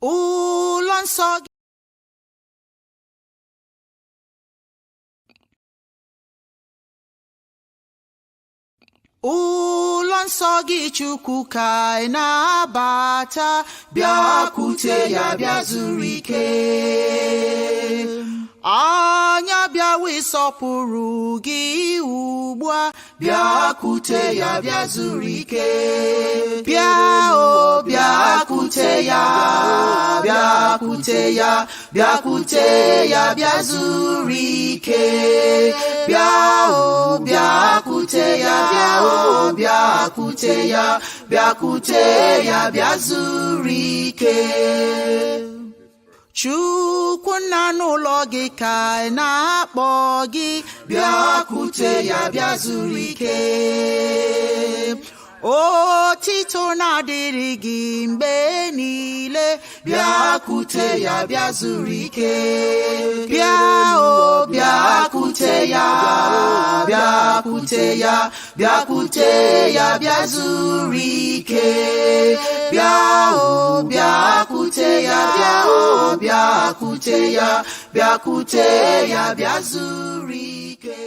ụlọ nsọ gị ụlọ nsọ gị Chukwu ka anyị na-abata, bịakwute ya bịa zuru ike. Anya bịawa ịsọpụrụ gị ugbu a, bịakwute ya bịa zuru ike. Bịa o bịakwute ya, bịakwute ya, bịakwute ya bịa zuru ike. Bịa o bịakwute ya, bịa o bịakwute ya, bịakwute ya bịa zuru ike. Chukwu nna n'ụlọ gị ka anyị na-akpọ gị, bịakwute ya bịa zuru ike. Otito na-adịrị gị mgbe niile, bịakwute ya bịa zuru ike. Bịa o bịakwute ya, bịakwute ya, bịakwute ya bịa zuru ike. Bịa o bịakwute ya, bịa o bịakwute ya, bịakwute ya bịa zuru ike.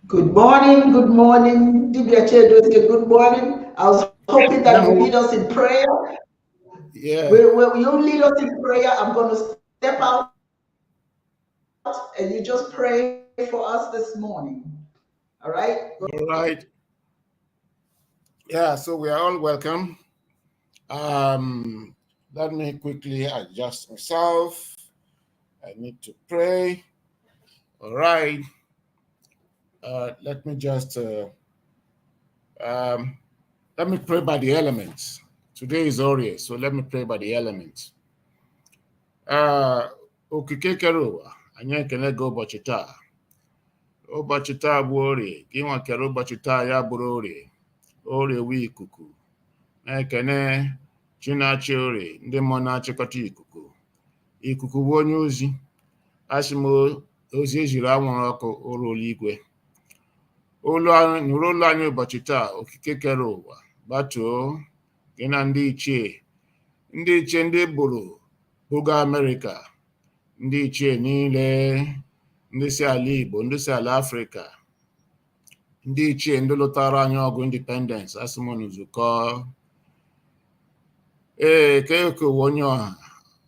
Good morning, Dibia Chedoske, good morning. I was hoping that you lead us in prayer. Yeah. When you lead us in prayer, I'm going to step out and you just pray for us this morning. All right? All right. Yeah, so we are all welcome. Let me quickly adjust myself. I need to pray. All right. Let me just let me pray by the elements. Today is Orie, so let me pray by the elements. Okike kere ụwa, anyị ekele gị ụbọchị taa. Ụbọchị taa bụ Orie, gị nwa kere ụbọchị taa ya bụrụ Orie. Orie wu ikuku. Na-ekene chi na-achị Orie, ndị mmụọ na-achịkọta ikuku. Ikuku bụ onye ozi. Asị m ozi ejiri anwụrụ ọkụ oru eluigwe. Nụrụ olu anyị ụbọchị taa, okike kere ụwa, gbatuo gị na ndị ichie ndị bụrụ buga Amerịka, ndị ichie niile, ndị si ala Igbo, ndị si ala Afrịka, ndị ichie ndị lụtara anyị ọgụ independence, asị m nzukọ. Keokewe onye ọha,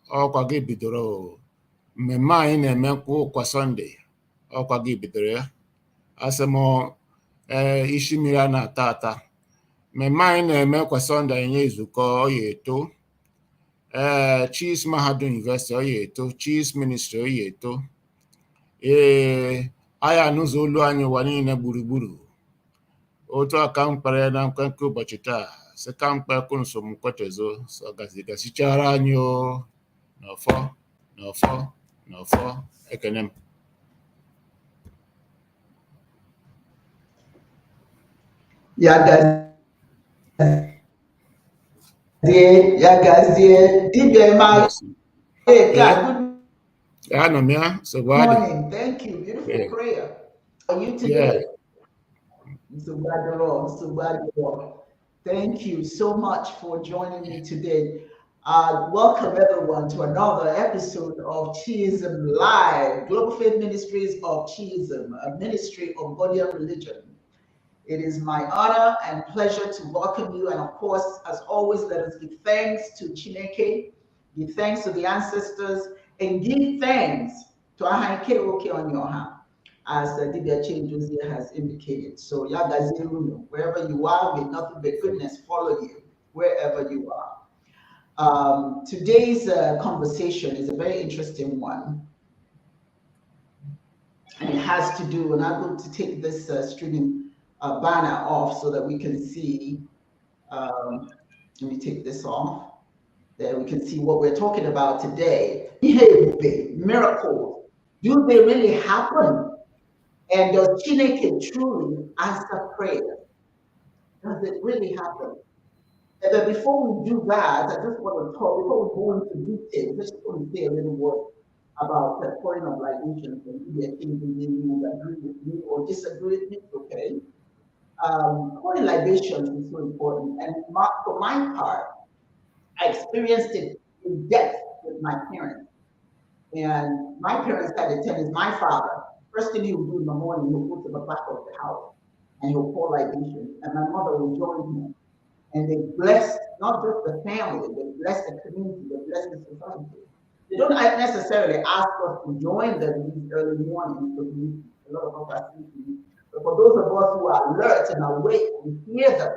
ọkwa gị bidoro mmemme anyị na-eme kwa Sọnde, ọkwa gị bidoro ya. Asị m isi mmiri a na-ata ata. Mmemme anyị na-eme kwa Sọnde anyị ezukọ, ọ ya eto. Chiism Mahadum University, ọ ya eto. Chiism Ministry, ọ ya eto. Anyị anụzọ olu anyị ụwa niile gburugburu. Otu aka mkpere na nkwenke ụbọchị taa, sị ka mkpe kwụnso m kwetezo, so gasichara anyị n'ọfọ. Ekene m. Yagazie, Dibia Ma. Hey, God, good morning. Thank you. Beautiful prayer for you today. Thank you so much for joining me today. Welcome everyone to another episode of Chiism Live, Global Faith Ministries of Chiism, a ministry of body and religion. It is my honor and pleasure to welcome you. And of course, as always, let us give thanks to ChinEke, give thanks to the ancestors, and give thanks To ahike okay on your hand, as Dibia Changes has indicated. So Yagaziruno, wherever you are, may nothing but goodness follow you wherever you are. Today's conversation is a very interesting one, and it has to do, and I'm going to take this streaming banner off so that we can see. Let me take this off. There we can see what we're talking about today. Ihe Ebube, miracles. Do they really happen? And does ChinEke truly answer prayer? Does it really happen? And then before we do that, I just want to talk, before we go into detail, just want to say a little word about the pouring of libations, and if there are things you would agree with me or disagree with me, okay? Pouring libations is so important. And for my part, I experienced it in depth with my parents. And my parents had a tendency, my father, first thing he would do in the morning, he would go to the back of the house and he would pour libations. And my mother would join him. And they bless not just the family, they bless the community, they bless the society. They don't necessarily ask us to join them in these early mornings because a lot of us are sleeping. But for those of us who are alert and awake, we hear them.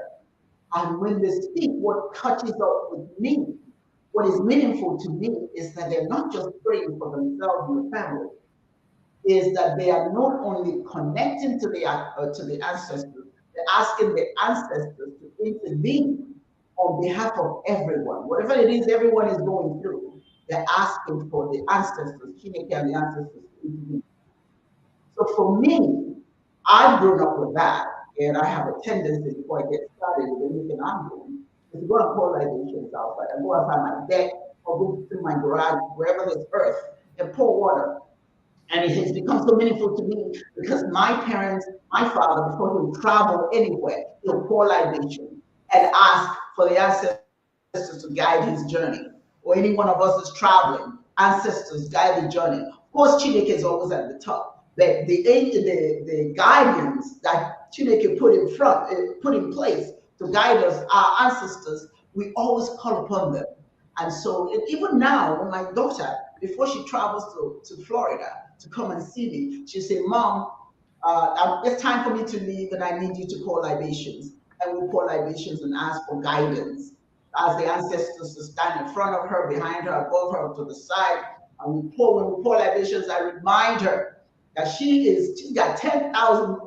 And when they speak, what catches up with me, what is meaningful to me, is that they're not just praying for themselves and the family, is that they are not only connecting to the ancestors, they're asking the ancestors to intervene on behalf of everyone. Whatever it is everyone is going through, they're asking for the ancestors, ChinEke and the ancestors to intervene. So for me, I've grown up with that, and I have a tendency before I get started with anything I'm doing, is to go and pour libations outside. I go outside my deck or go to my garage, wherever there's earth, and pour water. And it has become so meaningful to me because my parents, my father, before he would travel anywhere, he'll pour libation and ask for the ancestors to guide his journey. Or any one of us is traveling, ancestors guide the journey. Of course, ChinEke is always at the top. But the guidance that ChinEke put in place to guide us, our ancestors, we always call upon them. And so even now, when my daughter, before she travels to Florida to come and see me, she said, Mom, it's time for me to leave and I need you to pour libations. And we pour libations and ask for guidance. As the ancestors to stand in front of her, behind her, above her, to the side. And when we pour libations, I remind her that she's got 10,000,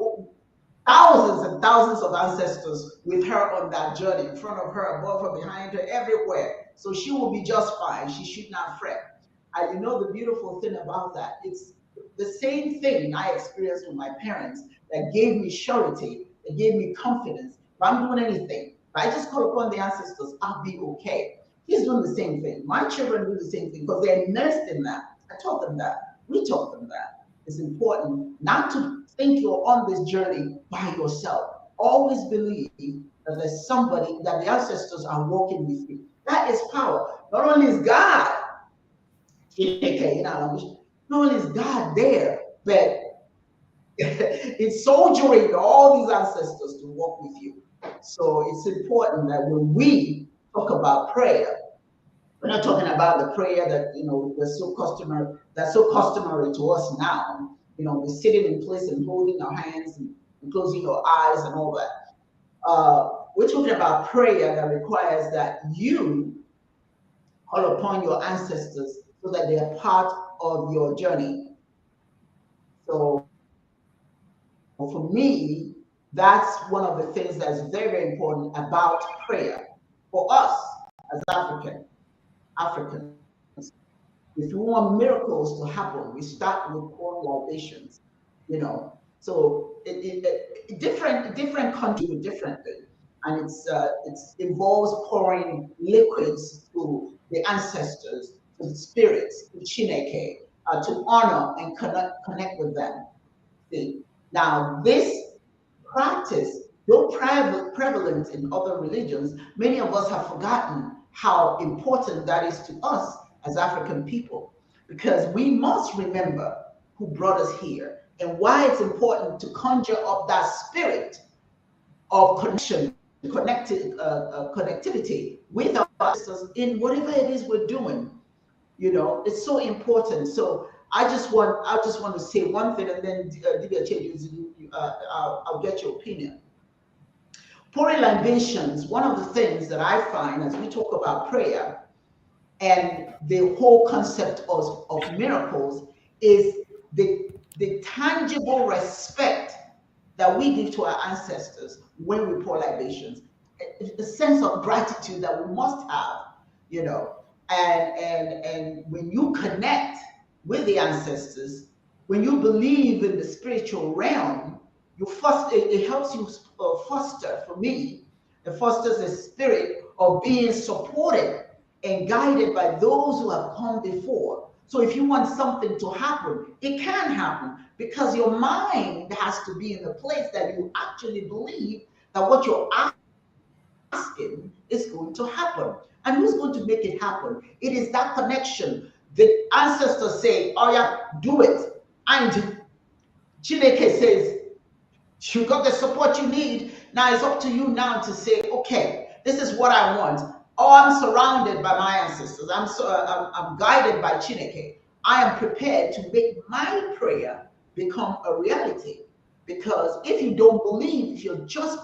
thousands and thousands of ancestors with her on that journey, in front of her, above her, behind her, everywhere. So she will be just fine. She should not fret. And you know the beautiful thing about that, it's the same thing I experienced with my parents that gave me surety, that gave me confidence. If I'm doing anything, if I just call upon the ancestors, I'll be okay. He's doing the same thing. My children do the same thing because they're immersed in that. I taught them that. We taught them that. It's important not to think you're on this journey by yourself. Always believe that there's somebody, that the ancestors are walking with you. That is power. Not only is God, not only is God there, but it's soldiering all these ancestors to walk with you. So it's important that when we talk about prayer, we're not talking about the prayer that that's so customary to us now. We're sitting in place and holding our hands and closing your eyes and all that. We're talking about prayer that requires that you call upon your ancestors so that they are part of your journey. So for me, that's one of the things that's very, very important about prayer for us as Africans. If we want miracles to happen, we start with pouring libations, So different countries do differently, and it involves pouring liquids to the ancestors, to the spirits, to ChinEke, to honor and connect with them. See? Now, this practice, though prevalent in other religions, many of us have forgotten how important that is to us as African people, because we must remember who brought us here and why it's important to conjure up that spirit of connection, connectivity with our ancestors in whatever it is we're doing. It's so important. So I just want to say one thing, and then I'll get your opinion. Pouring libations, one of the things that I find as we talk about prayer and the whole concept of miracles is the tangible respect that we give to our ancestors when we pour libations, a sense of gratitude that we must have, you know, and when you connect with the ancestors, when you believe in the spiritual realm, it helps you foster, for me, it fosters a spirit of being supported and guided by those who have come before. So if you want something to happen, it can happen because your mind has to be in a place that you actually believe that what you're asking is going to happen. And who's going to make it happen? It is that connection. The ancestors say, oh yeah, do it. And ChinEke says, you got the support you need. Now it's up to you now to say, okay, this is what I want. Oh, I'm surrounded by my ancestors. I'm guided by ChinEke. I am prepared to make my prayer become a reality. Because if you don't believe, if you're just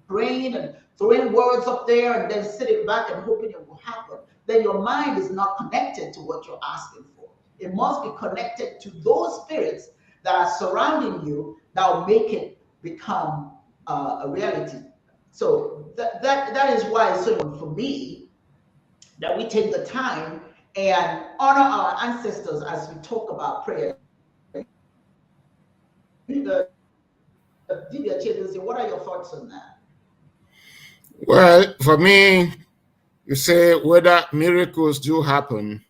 praying and throwing words up there and then sitting back and hoping it will happen, then your mind is not connected to what you're asking for. It must be connected to those spirits that are surrounding you that will make it become a reality. So that is why it's so important for me that we take the time and honor our ancestors as we talk about prayer. What are your thoughts on that? Well, for me, you say whether miracles do happen.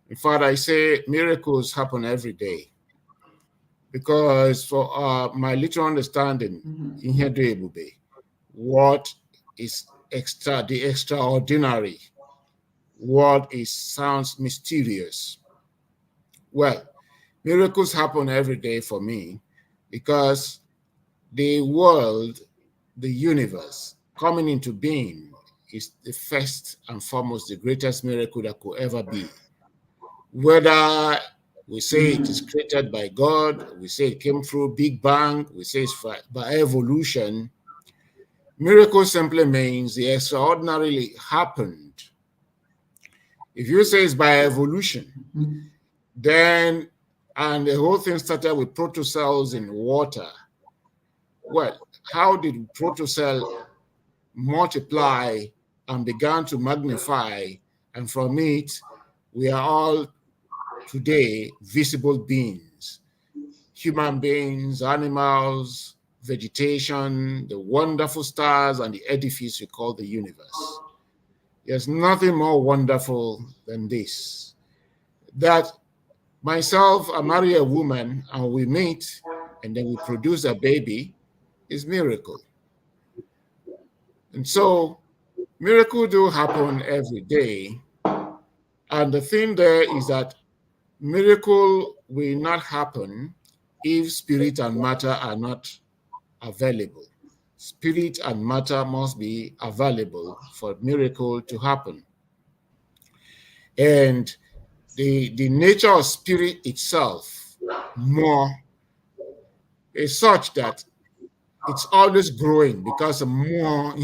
In fact, I say miracles happen every day. Because for my little understanding, Ihe Ebube, what is the extraordinary, what sounds mysterious. Well, miracles happen every day for me because the world, the universe coming into being is the first and foremost, the greatest miracle that could ever be. Whether we say it is created by God, we say it came through Big Bang, we say it's by evolution, miracle simply means the extraordinarily happened. If you say it's by evolution, then, and the whole thing started with protocells in water. Well, how did protocell multiply and began to magnify, and from it, we are all today visible beings, human beings, animals, vegetation, the wonderful stars, and the edifice we call the universe. There's nothing more wonderful than this, that myself, I marry a woman and we meet and then we produce a baby is miracle. And so miracles do happen every day. And the thing there is that miracle will not happen if spirit and matter are not available. Spirit and matter must be available for miracle to happen. And the nature of spirit itself more is such that it's always growing because more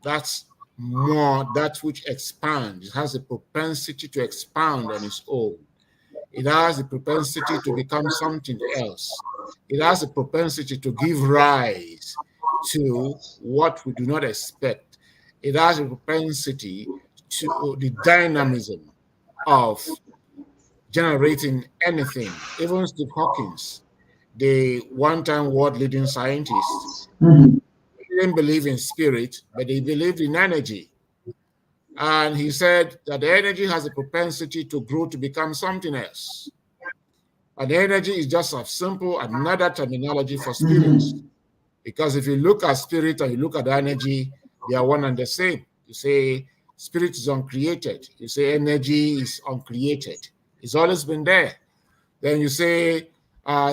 that's more, that which expands. It has a propensity to expand on its own. It has a propensity to become something else. It has a propensity to give rise to what we do not expect. It has a propensity to the dynamism of generating anything. Even Steve Hawkins, the one-time world-leading scientist, he didn't believe in spirit, but he believed in energy. And he said that the energy has a propensity to grow to become something else. And energy is just a simple another terminology for spirits. Because if you look at spirit and you look at energy, they are one and the same. You say spirit is uncreated. You say energy is uncreated. It's always been there. Then you say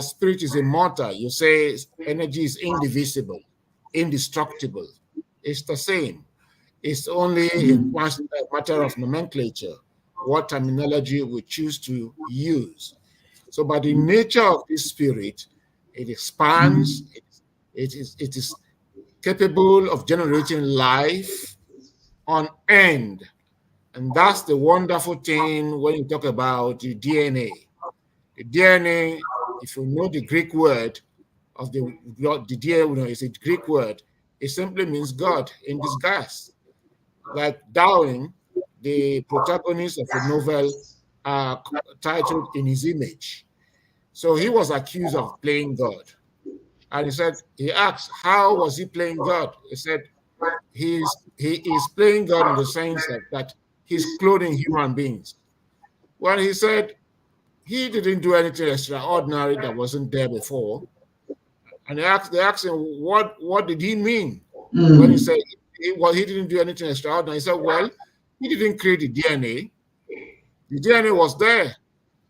spirit is immortal. You say energy is indivisible, indestructible. It's the same. It's only a matter of nomenclature, what terminology we choose to use. So by the nature of this spirit, it expands, it is capable of generating life on end. And that's the wonderful thing when you talk about the DNA. The DNA, if you know the Greek word of the DNA, is a Greek word. It simply means God in disguise. Like Darwin, the protagonist of a novel titled In His Image. So he was accused of playing God. And he asked, how was he playing God? He said, he is playing God in the sense that he's clothing human beings. Well, he said he didn't do anything extraordinary that wasn't there before. And they asked him, what did he mean when he said he didn't do anything extraordinary? He said, well, he didn't create the DNA. The DNA was there.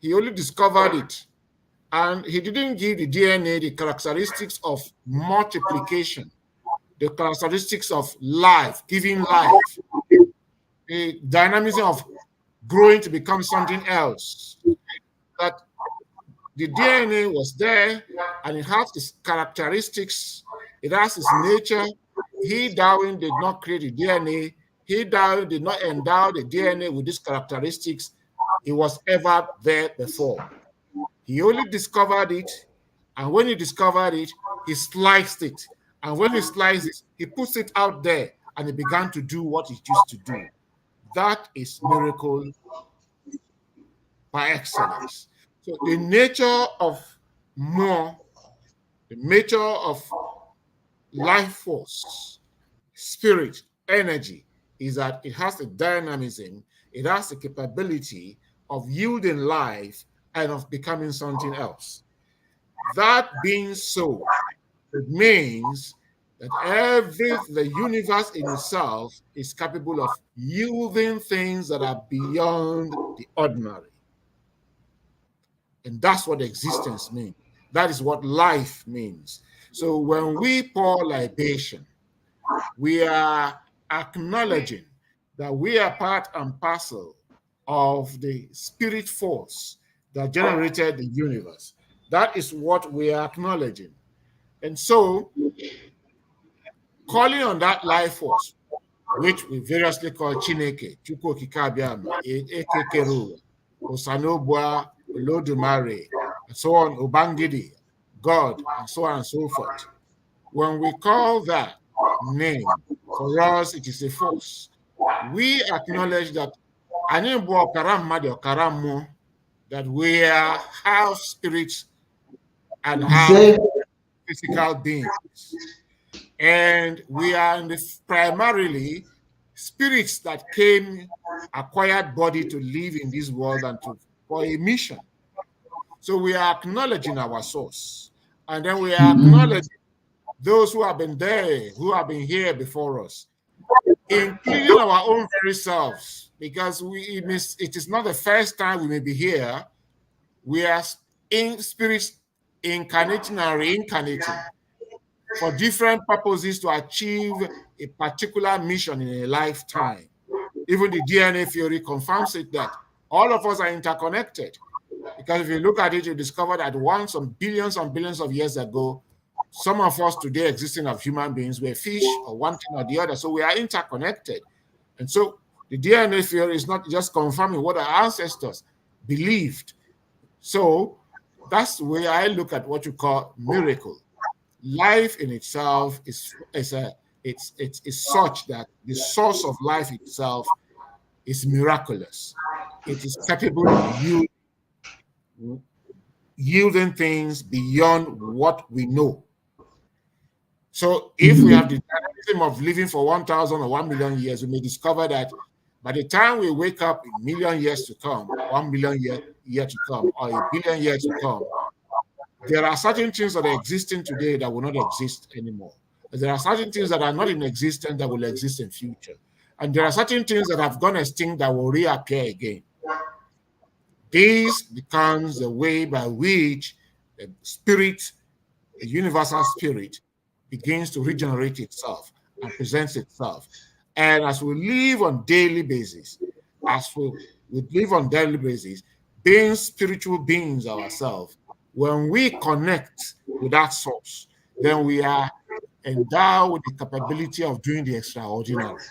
He only discovered it. And he didn't give the DNA the characteristics of multiplication, the characteristics of life, giving life, the dynamism of growing to become something else. That the DNA was there and it has its characteristics, it has its nature. He, Darwin, did not create the DNA. He, Darwin, did not endow the DNA with these characteristics. It was ever there before. He only discovered it, and when he discovered it, he sliced it. And when he sliced it, he puts it out there, and it began to do what it used to do. That is miracle by excellence. So the nature of the nature of life force, spirit, energy, is that it has the dynamism, it has the capability of yielding life and of becoming something else. That being so, it means that the universe in itself is capable of yielding things that are beyond the ordinary. And that's what existence means. That is what life means. So when we pour libation, we are acknowledging that we are part and parcel of the spirit force that generated the universe. That is what we are acknowledging. And so, calling on that life force, which we variously call ChinEke, Chukwu Okike Abiama, Ekekeru, Osanobua, Olodumare, and so on, Ubangidi, God, and so on and so forth. When we call that name, for us it is a force. We acknowledge that that we are half spirits and half physical beings. And we are primarily spirits that acquired body to live in this world and for a mission. So we are acknowledging our source. And then we are acknowledging those who have been there, who have been here before us, including our own very selves, because it is not the first time we may be here. We are in spirits incarnating and reincarnating for different purposes to achieve a particular mission in a lifetime. Even the DNA theory confirms it that all of us are interconnected. Because if you look at it, you discover that once, some billions and billions of years ago, some of us today existing as human beings were fish or one thing or the other. So we are interconnected. And so the DNA theory is not just confirming what our ancestors believed. So that's the way I look at what you call miracle. Life in itself is such that the source of life itself is miraculous. It is capable of yielding things beyond what we know. So if we have the dynamism of living for 1,000 or 1 million years, we may discover that by the time we wake up in million years to come, 1 million year to come, or a billion years to come, there are certain things that are existing today that will not exist anymore. There are certain things that are not in existence that will exist in future. And there are certain things that have gone extinct that will reappear again. This becomes the way by which the spirit, the universal spirit, begins to regenerate itself and presents itself. And as we live on daily basis, being spiritual beings ourselves, when we connect with that source, then we are endowed with the capability of doing the extraordinary.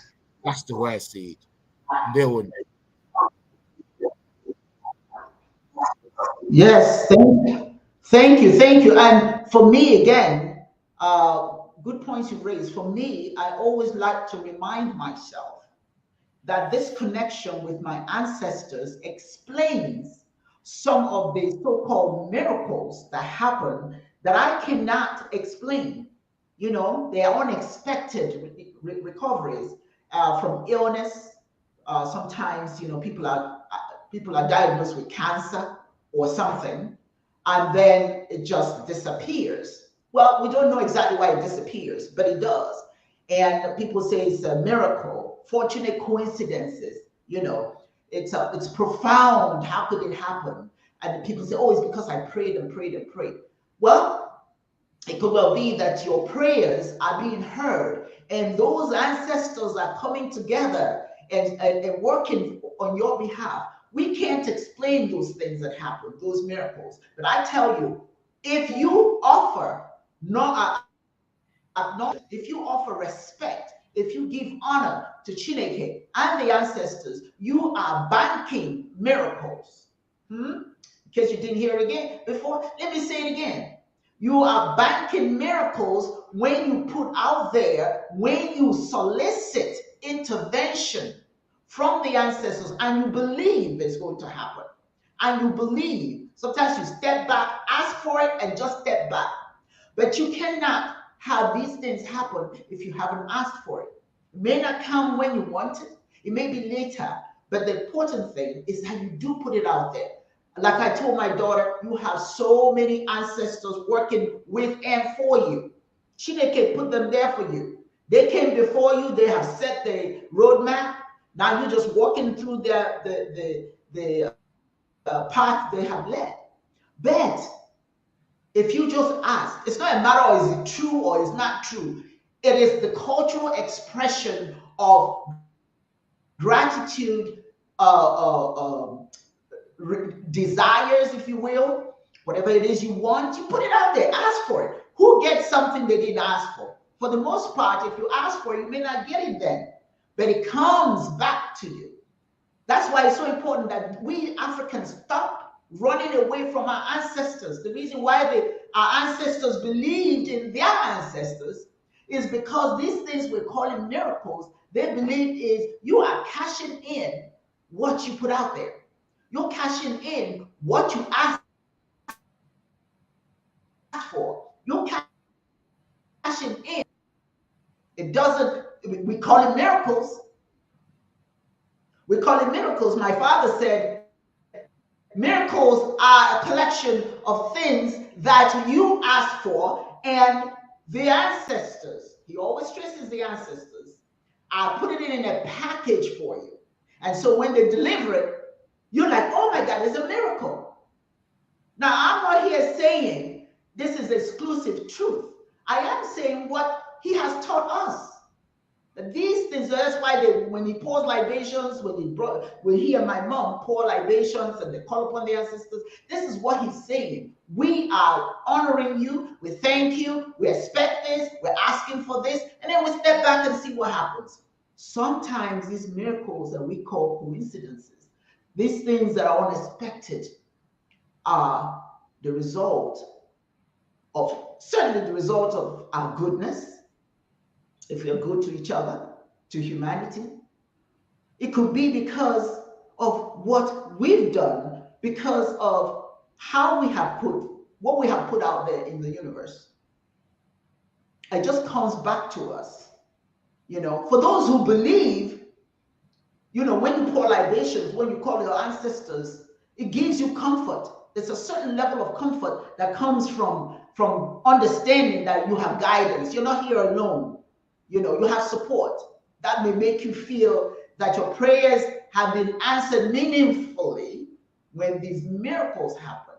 That's the way I see it. They would. Yes, thank you. And for me, again, good points you raised. For me, I always like to remind myself that this connection with my ancestors explains some of the so-called miracles that happen that I cannot explain. You know, they are unexpected recoveries from illness. Sometimes, you know, people are diagnosed with cancer or something, and then it just disappears. Well, we don't know exactly why it disappears, but it does. And people say it's a miracle, fortunate coincidences. You know, it's profound. How could it happen? And people say, oh, it's because I prayed and prayed and prayed. Well, it could well be that your prayers are being heard, and those ancestors are coming together and working on your behalf. We can't explain those things that happen, those miracles. But I tell you, if you offer no acknowledge, if you offer respect, if you give honor to ChinEke and the ancestors, you are banking miracles. In case you didn't hear it again before, let me say it again. You are banking miracles when you put out there, when you solicit intervention from the ancestors and you believe it's going to happen. And you believe. Sometimes you step back, ask for it, and just step back. But you cannot have these things happen if you haven't asked for it. It may not come when you want it. It may be later. But the important thing is that you do put it out there. Like I told my daughter, you have so many ancestors working with and for you. ChinEke put them there for you. They came before you. They have set the roadmap. Now you're just walking through the path they have led. But if you just ask, it's not a matter of is it true or is not true. It is the cultural expression of gratitude, desires, if you will, whatever it is you want, you put it out there, ask for it. Who gets something they didn't ask for? For the most part, if you ask for it, you may not get it then, but it comes back to you. That's why it's so important that we Africans stop running away from our ancestors. The reason why our ancestors believed in their ancestors is because these things we're calling miracles, they believe is you are cashing in what you put out there. You're cashing in what you asked for. You're cashing in. It doesn't, we call it miracles. We call it miracles. My father said, miracles are a collection of things that you ask for, and the ancestors, he always stresses the ancestors, are putting it in a package for you. And so when they deliver it, you're like, oh my God, it's a miracle. Now, I'm not here saying this is exclusive truth. I am saying what he has taught us. That these things, that's why when he pours libations, when he and my mom pour libations and they call upon the ancestors, this is what he's saying. We are honoring you, we thank you, we expect this, we're asking for this, and then we step back and see what happens. Sometimes these miracles that we call coincidences, these things that are unexpected, are the result of, certainly the result of our goodness, if we are good to each other, to humanity. It could be because of what we've done, because of how we have what we have put out there in the universe. It just comes back to us. You know, for those who believe, you know, when you pour libations, when you call your ancestors, it gives you comfort. There's a certain level of comfort that comes from understanding that you have guidance. You're not here alone. You know, you have support. That may make you feel that your prayers have been answered meaningfully when these miracles happen.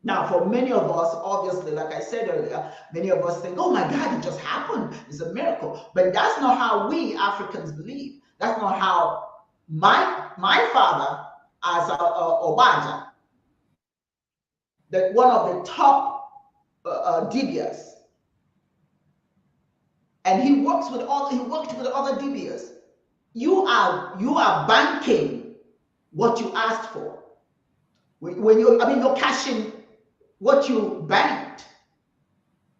Now, for many of us, obviously, like I said earlier, many of us think, oh my God, it just happened. It's a miracle. But that's not how we Africans believe. That's not how my father, as a Obaja, that one of the top DBS, and he worked with other DBS. You are banking what you asked for. You're cashing what you banked.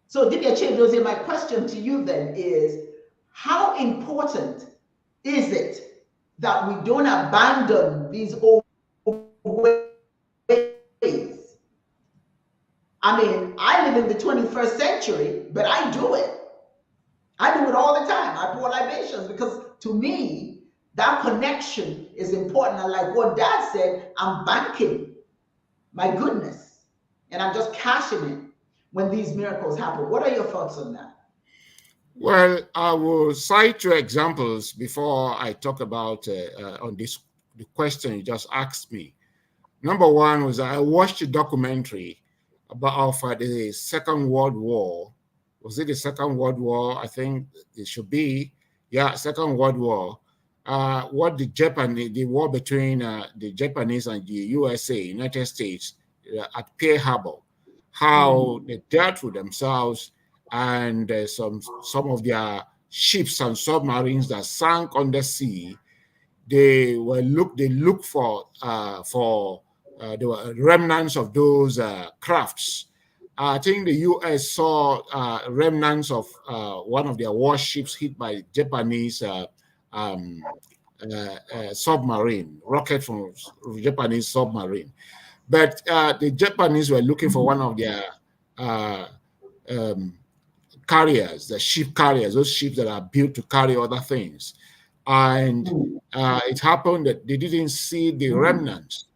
So, Dibia Chedozie, my question to you then is, how important is it that we don't abandon these old ways? I mean, I live in the 21st century, but I do it. I do it all the time. I pour libations because to me, that connection is important. And like what Dad said, I'm banking my goodness and I'm just cashing it when these miracles happen. What are your thoughts on that? Well, I will cite two examples before I talk about on this the question you just asked me. Number one was I watched a documentary about the Second World War. Was it the Second World War? I think it should be. Yeah, Second World War. What the war between the Japanese and the USA, United States, at Pearl Harbor, how they dealt with themselves and some of their ships and submarines that sank under sea. They look for there were remnants of those crafts. I think the U.S. saw remnants of one of their warships hit by Japanese um, submarine, rocket from Japanese submarine. But the Japanese were looking for one of their uh, um, carriers, the ship carriers, those ships that are built to carry other things. And it happened that they didn't see the remnants,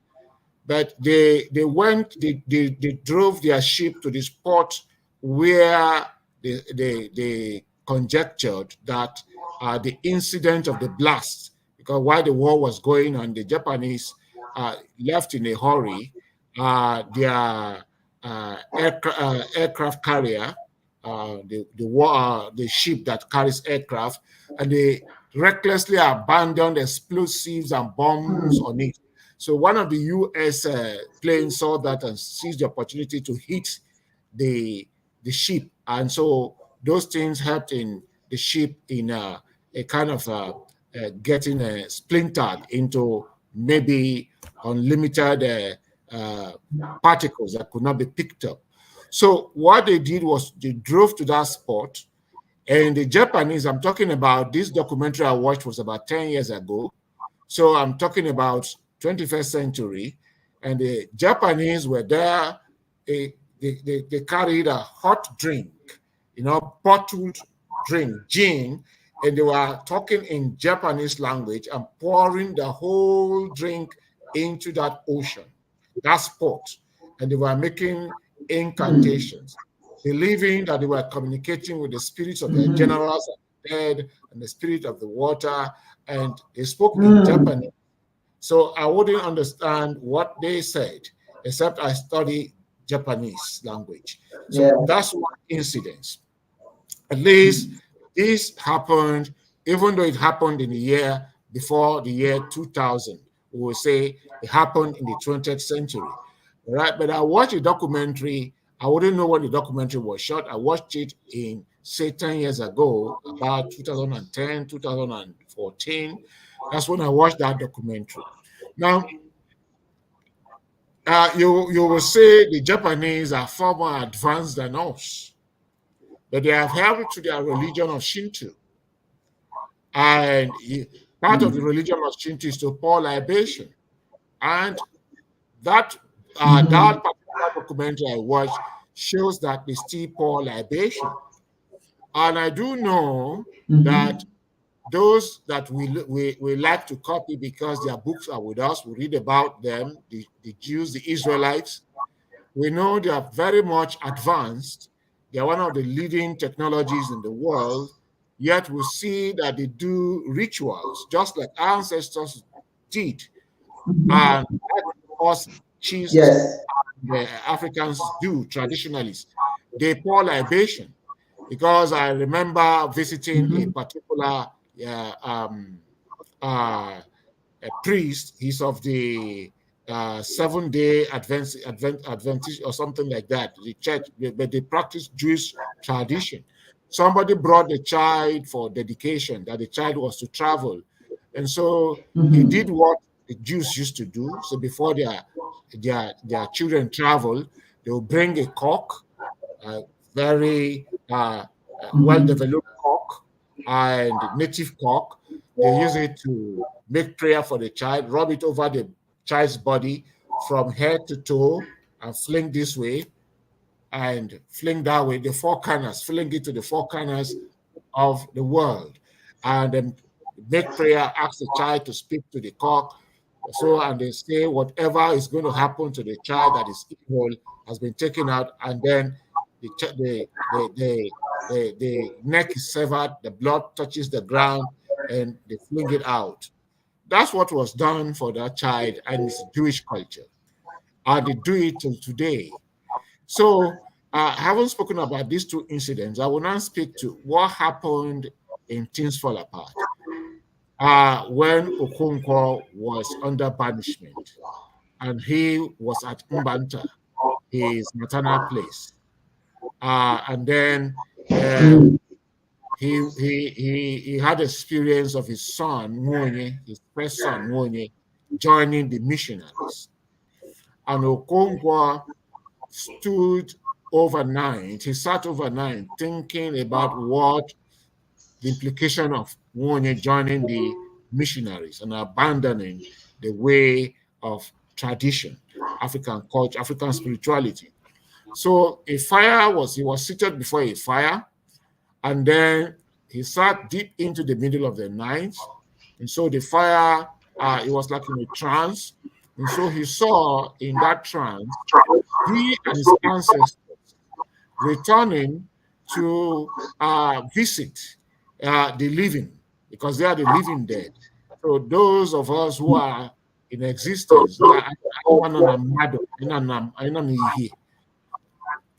but they drove their ship to the spot where they conjectured that the incident of the blast, because while the war was going on, the Japanese left in a hurry their aircraft carrier, the ship that carries aircraft, and they recklessly abandoned explosives and bombs on it. So one of the U.S. Planes saw that and seized the opportunity to hit the ship, and so those things helped in the ship in a kind of getting splintered into maybe unlimited particles that could not be picked up. So what they did was they drove to that spot, and the Japanese, I'm talking about, this documentary I watched was about 10 years ago. So I'm talking about 21st century, and the Japanese were there. They carried a hot drink, bottled drink, gin, and they were talking in Japanese language and pouring the whole drink into that ocean, that spot, and they were making incantations, believing that they were communicating with the spirits of their generals dead and the spirit of the water, and they spoke in Japanese. So I wouldn't understand what they said, except I study Japanese language. So that's one incident. At least this happened, even though it happened in the year before the year 2000. We will say it happened in the 20th century. Right? But I watched a documentary. I wouldn't know when the documentary was shot. I watched it in, say, 10 years ago, about 2010, 2014. That's when I watched that documentary. Now, you will say the Japanese are far more advanced than us, but they have held to their religion of Shinto. And part of the religion of Shinto is to pour libation. And that that particular documentary I watched shows that they still pour libation. And I do know that those that we like to copy because their books are with us, we read about them, the Jews, the Israelites. We know they are very much advanced. They are one of the leading technologies in the world, yet we see that they do rituals just like our ancestors did. And that us cheese the Africans do traditionally. They pour libation, because I remember visiting a particular a priest. He's of the Seventh-day Adventist or something like that. The church, but they practice Jewish tradition. Somebody brought the child for dedication, that the child was to travel, and so he did what the Jews used to do. So before their children travel, they will bring a cock, a very well-developed cock and native cock. They use it to make prayer for the child, rub it over the child's body from head to toe, and fling this way and fling that way, the four corners, fling it to the four corners of the world. And then make prayer, ask the child to speak to the cock. So, and they say whatever is going to happen to the child that is evil has been taken out, and then the neck is severed, the blood touches the ground, and they fling it out. That's what was done for that child, and it's Jewish culture. And they do it till today. So, having spoken about these two incidents, I will now speak to what happened in Things Fall Apart when Okonkwo was under banishment and he was at Mbanta, his maternal place. And then he had experience of his son, Nwonye, his first son, Nwonye, joining the missionaries. And Okonkwo stood overnight, he sat overnight thinking about what the implication of Nwonye joining the missionaries and abandoning the way of tradition, African culture, African spirituality. So he was seated before a fire, and then he sat deep into the middle of the night. And so the fire, it was like in a trance. And so he saw in that trance, he and his ancestors returning to visit the living, because they are the living dead. So those of us who are in existence,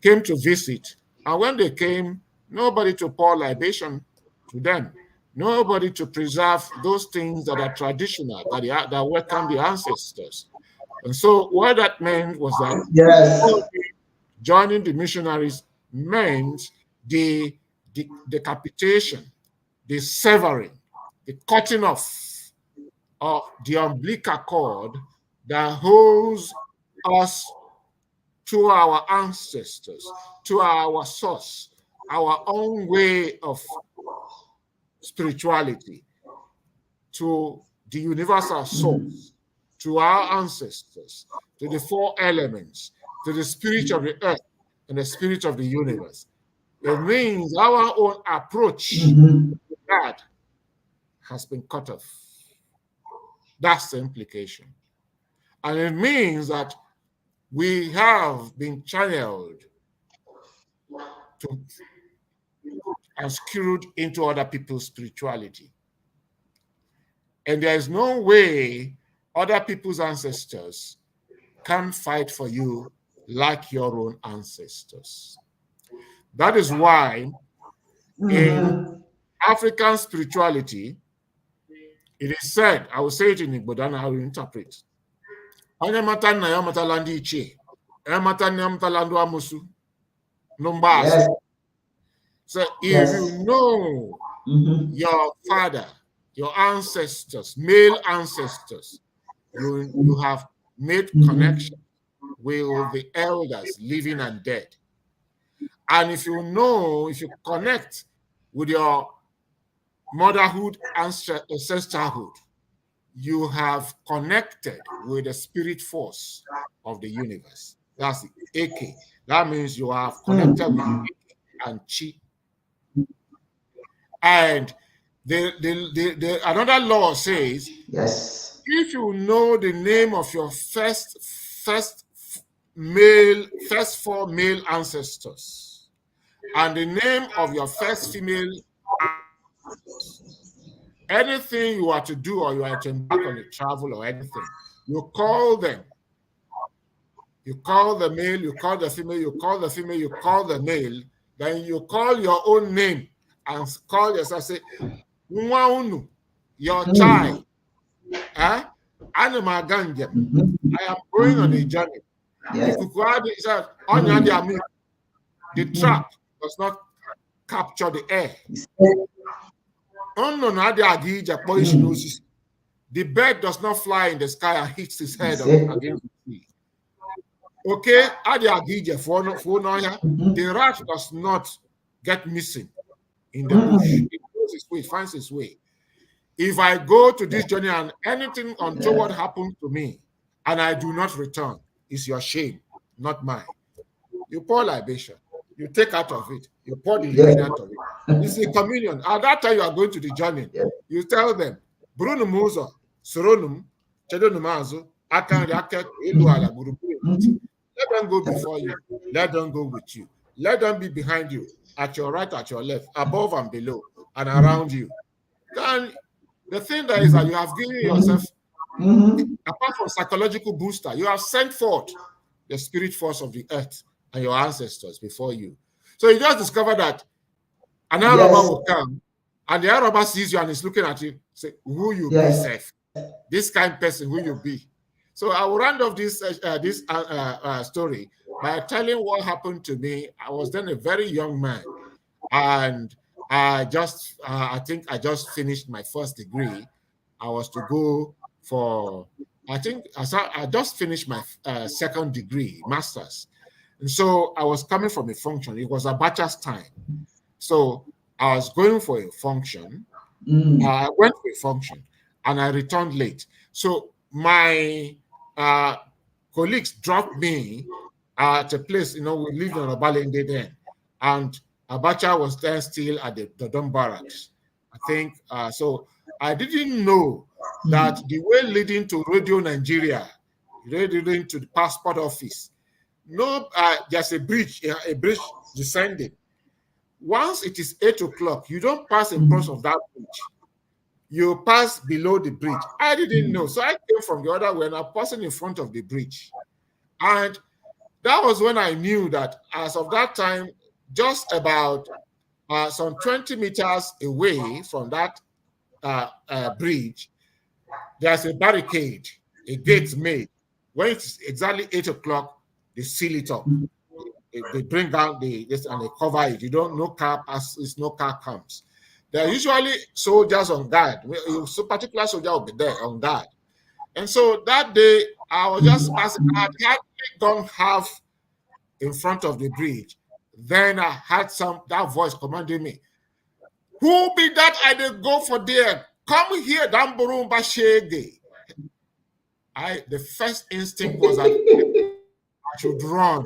came to visit. And when they came, nobody to pour libation to them, nobody to preserve those things that are traditional, that welcome the ancestors. And so what that meant was that joining the missionaries meant the decapitation, the severing, the cutting off of the umbilical cord that holds us to our ancestors, to our source, our own way of spirituality, to the universal source, to our ancestors, to the four elements, to the spirit of the earth and the spirit of the universe. It means our own approach to that has been cut off. That's the implication. And it means that we have been channeled to and skewed into other people's spirituality. And there is no way other people's ancestors can fight for you like your own ancestors. That is why in African spirituality, it is said, I will say it in Igbo, then I will interpret. Onye mata nna ya matala ndị ichie, mata nna ya matala ndị amusu, n'mgbaasị. So if you know your father, your ancestors, male ancestors, you have made connection with the elders, living and dead. And if you connect with your motherhood and sisterhood, you have connected with the spirit force of the universe. That's the Eke. That means you have connected with Eke and Chi. And another law says, if you know the name of your first four male ancestors and the name of your first female ancestors, anything you are to do or you are to embark on a travel or anything, you call them You call the male, you call the female, you call the female, you call the male, then you call your own name and call yourself, say, Nwaunu, your child. I am going on a journey. Yes. The trap does not capture the air. The bird does not fly in the sky and hits his head against the tree. Okay, the rat does not get missing in the bush. It goes its way, it finds its way. If I go to this journey and anything untoward happens to me and I do not return, it's your shame, not mine. You pour libation, you take out of it, you pour the living out of it. It's a communion. At that time you are going to the journey, you tell them, Bruno Muzo, Soronum, Chedonumazo, let them go before you, let them go with you, let them be behind you, at your right, at your left, above and below, and around you. Then the thing that is that you have given yourself, apart from psychological booster, you have sent forth the spirit force of the earth and your ancestors before you. So you just discover that an Arab will come and the Arab sees you and is looking at you, say, who you be, safe? This kind of person, who you be. So I will round off this story by telling what happened to me. I was then a very young man, and I think I just finished my first degree. I was to go for, I just finished my second degree, master's. And so I was coming from a function. It was Abacha's time. So I was going for a function. I went for a function and I returned late. So my colleagues dropped me at a place, we lived on Obalende then. And Abacha was there still at the Dodon barracks. I think, so I didn't know that the way leading to Radio Nigeria, leading to the passport office, there's a bridge descending. Once it is 8 o'clock, you don't pass in front of that bridge. You pass below the bridge. I didn't know. So I came from the other way and I'm passing in front of the bridge. And that was when I knew that as of that time, just about some 20 meters away from that bridge, there's a barricade, a gate made. When it's exactly 8 o'clock, they seal it up. They bring down this and they cover it. You don't, no car passes, no car comes. There are usually soldiers on guard. So particular soldier will be there on guard. And so that day, I was just passing. I had gone half in front of the bridge. Then I had that voice commanding me, who be that I did go for there? Come here, Damburumba Shege. The first instinct was that I should run.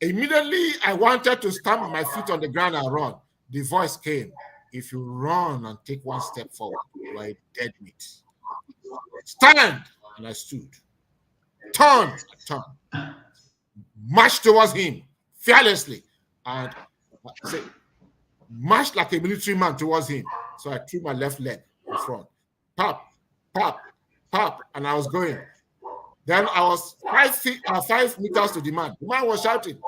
Immediately, I wanted to stamp my feet on the ground and run. The voice came. If you run and take one step forward, you are a dead meat. Stand! And I stood. Turn! I turned. Marched towards him fearlessly. And I said, marched like a military man towards him. So I threw my left leg in front. Pop, pop, pop. And I was going. Then I was 5 meters to the man. The man was shouting,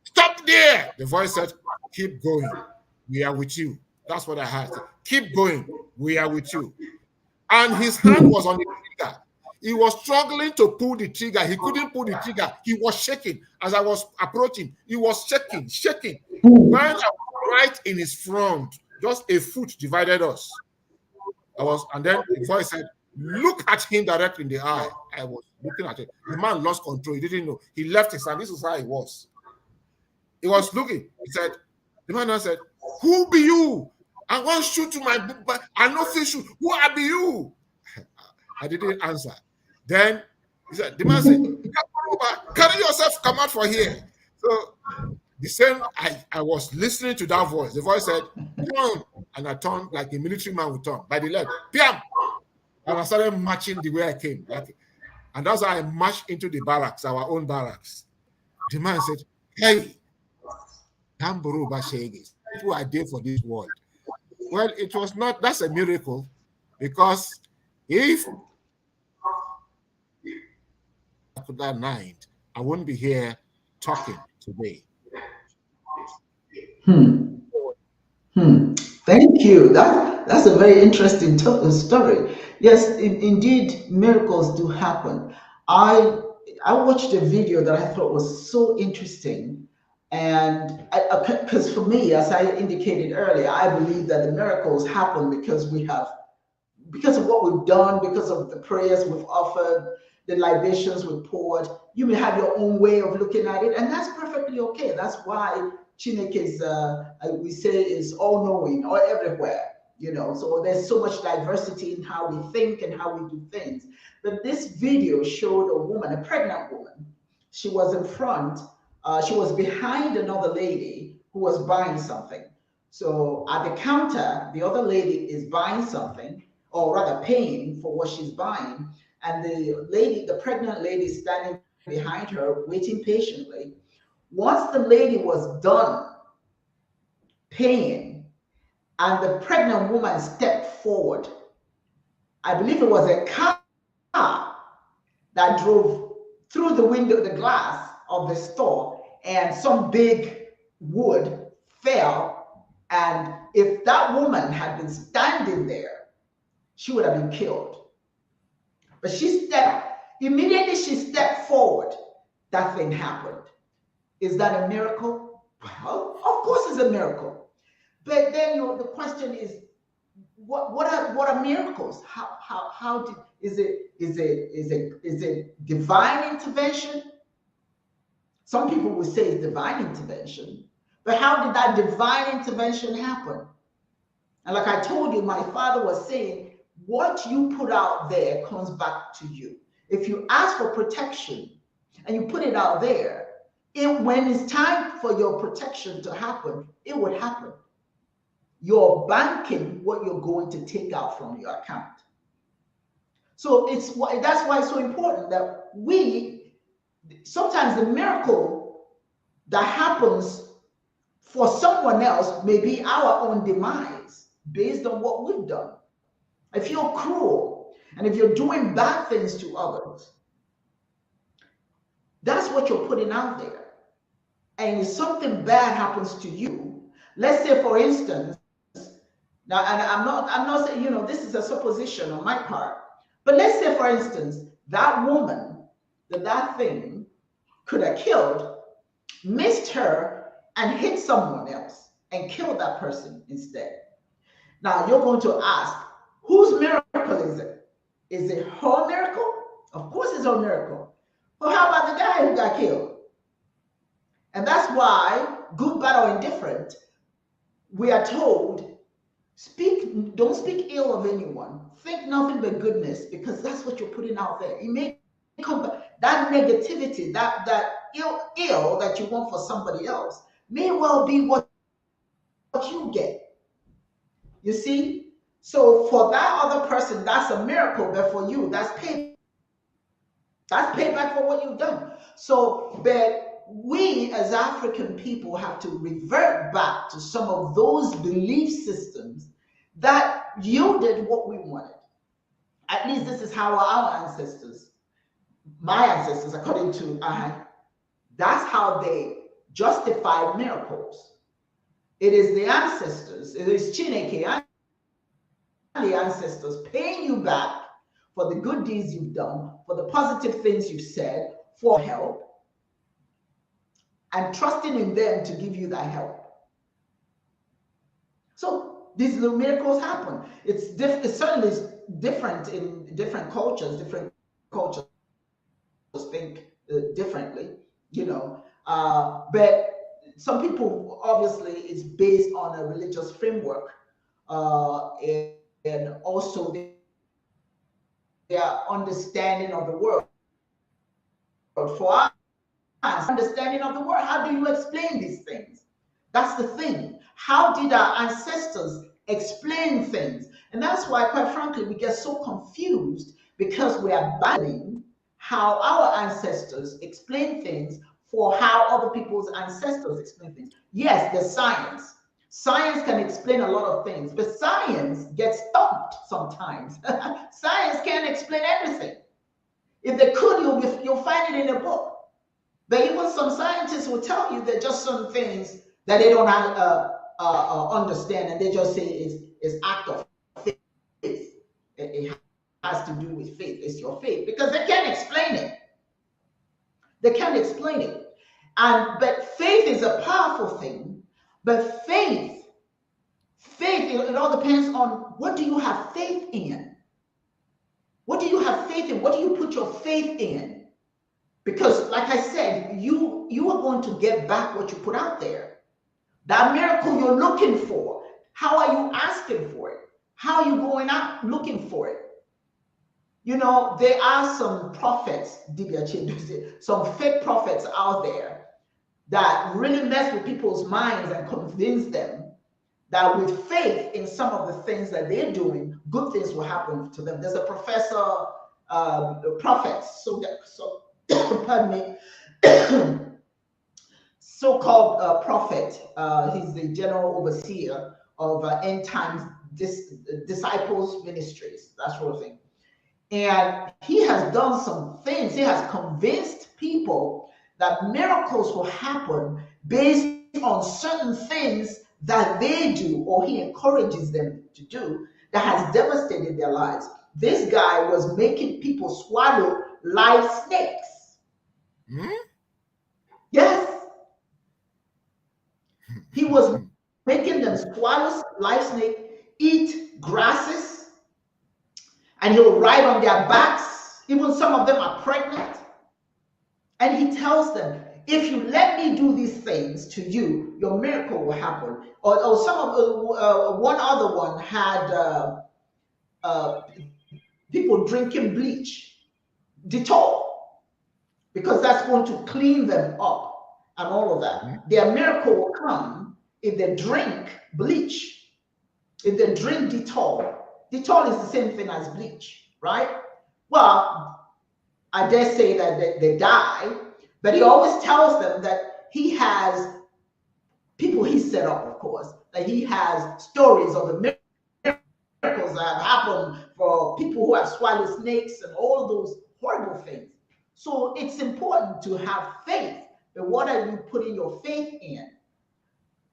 stop there! The voice said, keep going. We are with you. That's what I had. Keep going. We are with you. And his hand was on the trigger. He was struggling to pull the trigger. He couldn't pull the trigger. He was shaking. As I was approaching, he was shaking. When I was right in his front, just a foot divided us. And then the voice said, look at him directly in the eye. I was looking at it. The man lost control. He didn't know. He left his hand. This is how he was. He was looking. He said, the man said, who be you? I want to shoot to my book, but I know fish shoot. Who are be you? I didn't answer. Then he said, the man said, carry yourself, come out for here. So the same, I was listening to that voice. The voice said, turn. And I turned like a military man would turn by the left. Piam! And I started marching the way I came. And that's how I marched into the barracks, our own barracks. The man said, hey, Tamburu Bashegis, who are there for this world? Well, it was not, that's a miracle, because if that night, I wouldn't be here talking today. Thank you. That's a very interesting story. Yes, indeed, miracles do happen. I I watched a video that I thought was so interesting, and because for me, as I indicated earlier, I believe that the miracles happen because of what we've done, because of the prayers we've offered, the libations we've poured. You may have your own way of looking at it, and that's perfectly okay. That's why ChinEke is, we say, is all knowing or everywhere. So there's so much diversity in how we think and how we do things. But this video showed a woman, a pregnant woman. She was in front, she was behind another lady who was buying something. So at the counter, the other lady is buying something, or rather paying for what she's buying. And the pregnant lady is standing behind her, waiting patiently. Once the lady was done paying and the pregnant woman stepped forward, I believe it was a car that drove through the window, the glass of the store, and some big wood fell. And if that woman had been standing there, she would have been killed. But immediately she stepped forward, that thing happened. Is that a miracle? Well, of course it's a miracle. But then the question is, what are miracles? Is it divine intervention? Some people would say it's divine intervention, but how did that divine intervention happen? And like I told you, my father was saying, what you put out there comes back to you. If you ask for protection and you put it out there, when it's time for your protection to happen, it would happen. You're banking what you're going to take out from your account. So that's why it's so important that sometimes the miracle that happens for someone else may be our own demise based on what we've done. If you're cruel and if you're doing bad things to others, that's what you're putting out there. And if something bad happens to you, let's say for instance, now, and I'm not saying, this is a supposition on my part, but let's say for instance, that woman that thing could have killed, missed her and hit someone else and killed that person instead. Now you're going to ask, whose miracle is it? Is it her miracle? Of course it's her miracle. But how about the guy who got killed? And that's why, good, bad, or indifferent, we are told, don't speak ill of anyone. Think nothing but goodness, because that's what you're putting out there. It may come back. That negativity, that ill that you want for somebody else may well be what you get. You see? So for that other person, that's a miracle, but for you, that's payback. That's payback for what you've done. So, but we as African people have to revert back to some of those belief systems that yielded what we wanted. At least this is how our ancestors, my ancestors, according to that's how they justified miracles. It is the ancestors, it is ChinEke and the ancestors paying you back for the good deeds you've done, for the positive things you've said, for help, and trusting in them to give you that help. So these little miracles happen. It certainly is different in different cultures. Different cultures think differently, but some people, obviously, it's based on a religious framework, and also their understanding of the world. For us, understanding of the world, how do you explain these things? That's the thing. How did our ancestors explain things? And that's why, quite frankly, we get so confused, because we are battling how our ancestors explain things for how other people's ancestors explain things. Yes, there's science. Science can explain a lot of things, but science gets stumped sometimes. Science can't explain everything. If they could, you'll find it in a book. But even some scientists will tell you that just some things that they don't understand, and they just say it's act of faith. It has to do with faith. It's your faith, because they can't explain it. They can't explain it. But faith is a powerful thing. But faith, it all depends on what do you have faith in. What do you have faith in? What do you put your faith in? Because, like I said, you are going to get back what you put out there. That miracle you're looking for, how are you asking for it? How are you going out looking for it? You know, there are some prophets, some fake prophets out there that really mess with people's minds and convince them that with faith in some of the things that they're doing, good things will happen to them. There's a professor, prophet, pardon me, so-called prophet. He's the general overseer of end times disciples ministries, that sort of thing. And he has done some things. He has convinced people that miracles will happen based on certain things that they do, or he encourages them to do, that has devastated their lives. This guy was making people swallow live snakes. Yes. He was making them swallow live snake, eat grasses, and he'll ride on their backs. Even some of them are pregnant. And he tells them, if you let me do these things to you, your miracle will happen. Or some of one other one had people drinking bleach, Dettol, because that's going to clean them up and all of that. Their miracle will come if they drink bleach, if they drink Dettol. Dettol is the same thing as bleach, right? Well, I dare say that they die, but he always tells them that he has people he set up, of course, that he has stories of the miracles that have happened for people who have swallowed snakes and all those horrible things. So it's important to have faith. But what are you putting your faith in?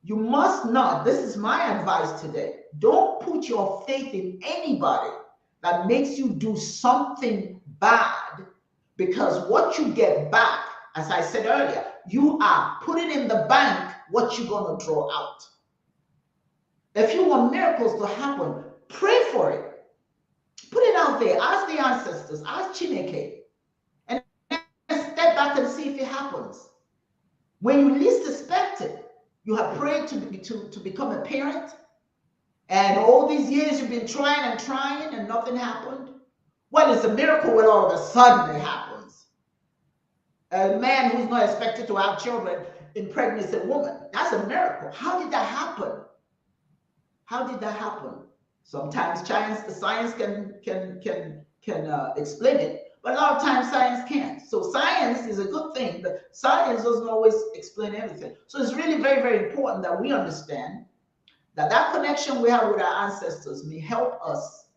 You must not, this is my advice today, don't put your faith in anybody that makes you do something bad, because what you get back, as I said earlier, you are putting in the bank what you're going to draw out. If you want miracles to happen, pray for it. Put it out there. Ask the ancestors. Ask ChinEke. And step back and see if it happens. When you least expect it, you have prayed to become a parent, and all these years you've been trying and nothing happened. Well, it's a miracle when all of a sudden it happens. A man who's not expected to have children impregnates a woman. That's a miracle. How did that happen? How did that happen? Sometimes science can explain it, but a lot of times science can't. So science is a good thing, but science doesn't always explain everything. So it's really very, very important that we understand that connection we have with our ancestors may help us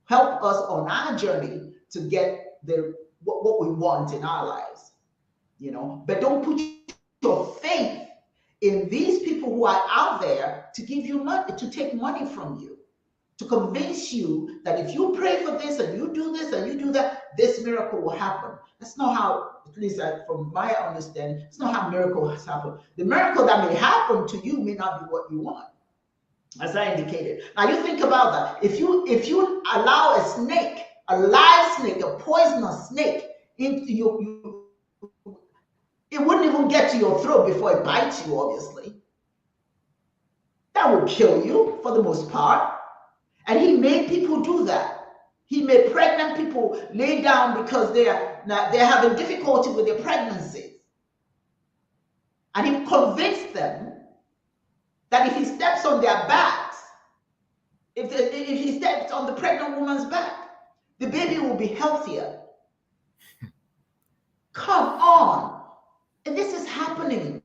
on our journey to get what we want in our lives. You know, but don't put your faith in these people who are out there to give you money, to take money from you, to convince you that if you pray for this and you do this and you do that, this miracle will happen. That's not how, at least from my understanding, it's not how miracles happen. The miracle that may happen to you may not be what you want, as I indicated. Now you think about that. If you allow a snake, a live snake, a poisonous snake into you, it wouldn't even get to your throat before it bites you, obviously. That would kill you for the most part. And he made people do that. He made pregnant people lay down because they're having difficulty with their pregnancies. And he convinced them that if he steps on their backs, if he steps on the pregnant woman's back, the baby will be healthier. Come on. And this is happening.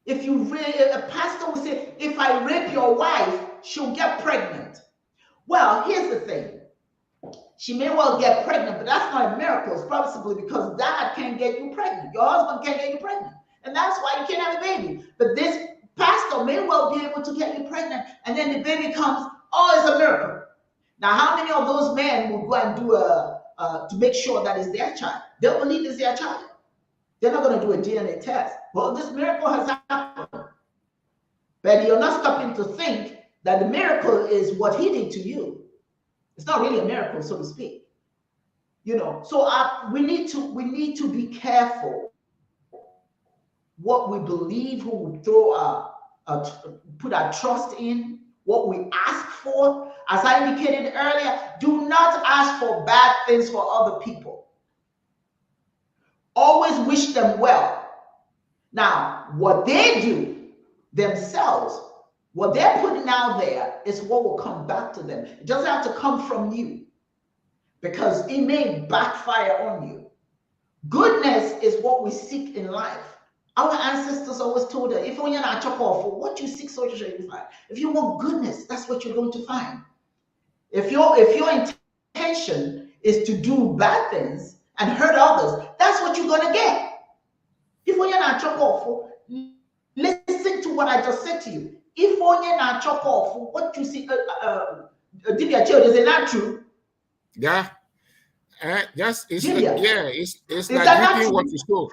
If a pastor will say, if I rape your wife, she'll get pregnant. Well, here's the thing. She may well get pregnant, but that's not a miracle. It's probably simply because dad can't get you pregnant. Your husband can't get you pregnant. And that's why you can't have a baby. But this pastor may well be able to get you pregnant, and then the baby comes. Oh, it's a miracle. Now, how many of those men will go and do to make sure that it's their child? They'll believe it's their child. They're not going to do a DNA test. Well, this miracle has happened. But you're not stopping to think that the miracle is what he did to you. It's not really a miracle, so to speak. You know, so we need to be careful what we believe, who we put our trust in, what we ask for. As I indicated earlier, do not ask for bad things for other people. Always wish them well. Now, what they do themselves, what they're putting out there is what will come back to them. It doesn't have to come from you, because it may backfire on you. Goodness is what we seek in life. Our ancestors always told us, if you're not for what you seek, so shall you find. If you want goodness, that's what you're going to find. If your intention is to do bad things and hurt others, that's what you're going to get. If you're not for, listen to what I just said to you. If you're not for what you see, Divya Child, is it not true? Yeah. It's Is like that reaping not what true? you sow.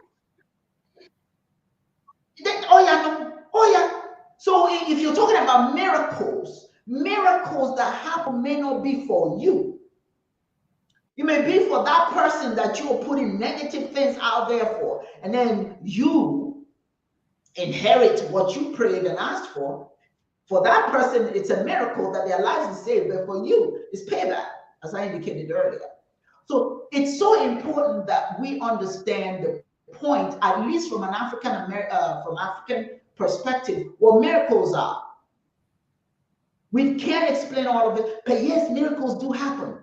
Oh yeah, no. Oh yeah. So if you're talking about miracles that happen may not be for you. It may be for that person that you're putting negative things out there for, and then you inherit what you prayed and asked for. For that person, it's a miracle that their lives is saved, but for you, it's payback, as I indicated earlier. So it's so important that we understand the point, at least from an African perspective, what miracles are. We can't explain all of it, but yes, miracles do happen.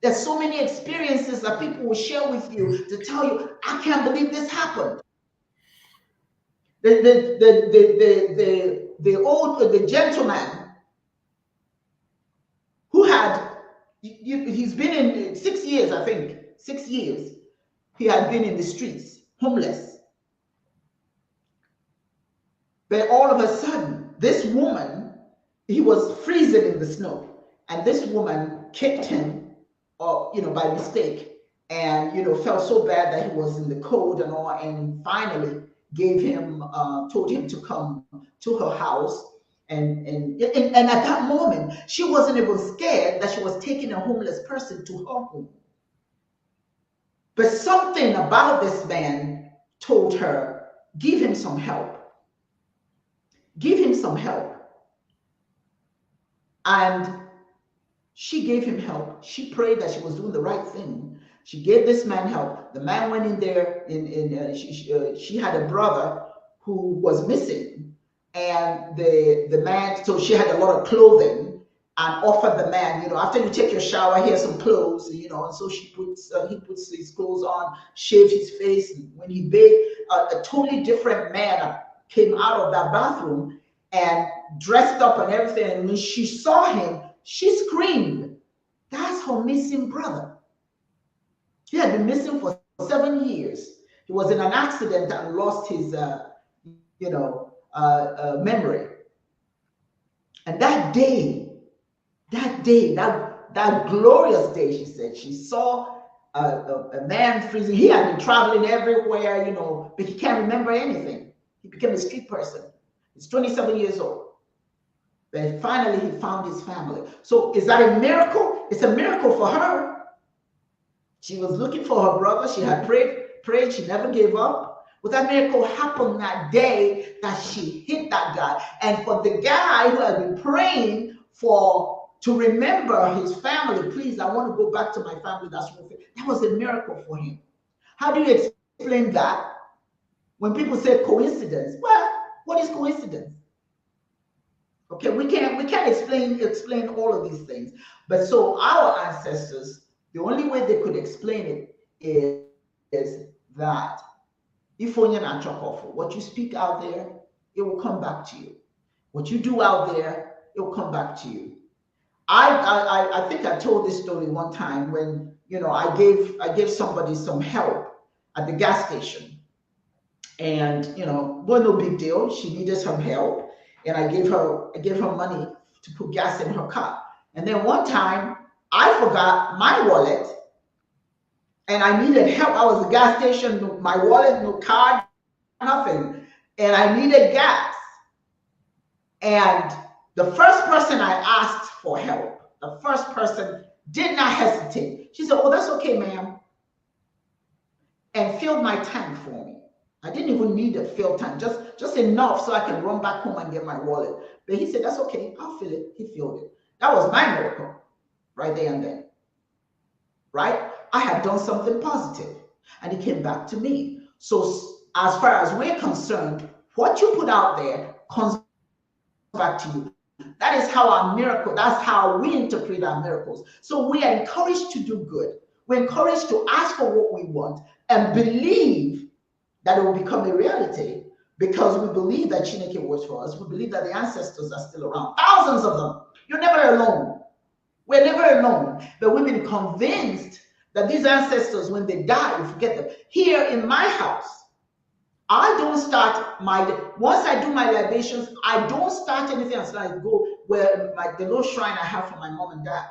There's so many experiences that people will share with you to tell you, I can't believe this happened. The gentleman who he's been in 6 years, I think, 6 years, he had been in the streets, homeless. But all of a sudden, this woman, he was freezing in the snow, and this woman kicked him, by mistake, and felt so bad that he was in the cold and all, and finally told him to come to her house, and at that moment, she wasn't even scared that she was taking a homeless person to her home. But something about this man told her, give him some help. Give him some help. And she gave him help. She prayed that she was doing the right thing. She gave this man help. The man went in there. She had a brother who was missing, and the man. So she had a lot of clothing, and offered the man, after you take your shower, here's some clothes, and so he puts his clothes on, shaved his face. And when he bathed, a totally different man came out of that bathroom and dressed up and everything. And when she saw him, she screamed. That's her missing brother. He had been missing for 7 years. He was in an accident and lost his, memory. And that glorious day, she said, she saw a man freezing. He had been traveling everywhere, but he can't remember anything. He became a street person. He's 27 years old. But finally, he found his family. So is that a miracle? It's a miracle for her. She was looking for her brother. She had prayed. She never gave up. But that miracle happened that day that she hit that guy. And for the guy who had been praying to remember his family, please, I want to go back to my family. That was a miracle for him. How do you explain that? When people say coincidence, well, what is coincidence? Okay, we can't explain all of these things. But so our ancestors, the only way they could explain it is that if what you speak out there, it will come back to you. What you do out there, it will come back to you. I think I told this story one time when, I gave somebody some help at the gas station, and was no big deal. She needed some help, and I gave her money to put gas in her car. And then one time I forgot my wallet, and I needed help. I was at the gas station, my wallet, no card, nothing, and I needed gas. And the first person I asked for help, the first person did not hesitate. She said, "Oh, that's okay, ma'am," and filled my tank for me. I didn't even need a fill tank, just enough so I can run back home and get my wallet. But he said, "That's okay, I'll fill it." He filled it. That was my miracle, right there and then. Right? I had done something positive, and he came back to me. So as far as we're concerned, what you put out there comes back to you. That is how our miracle, that's how we interpret our miracles. So we are encouraged to do good. We're encouraged to ask for what we want and believe that it will become a reality, because we believe that ChinEke works for us. We believe that the ancestors are still around. Thousands of them. You're never alone. We're never alone. But we've been convinced that these ancestors, when they die, we forget them. Here in my house, I don't start once I do my libations, I don't start anything until I go where the little shrine I have for my mom and dad.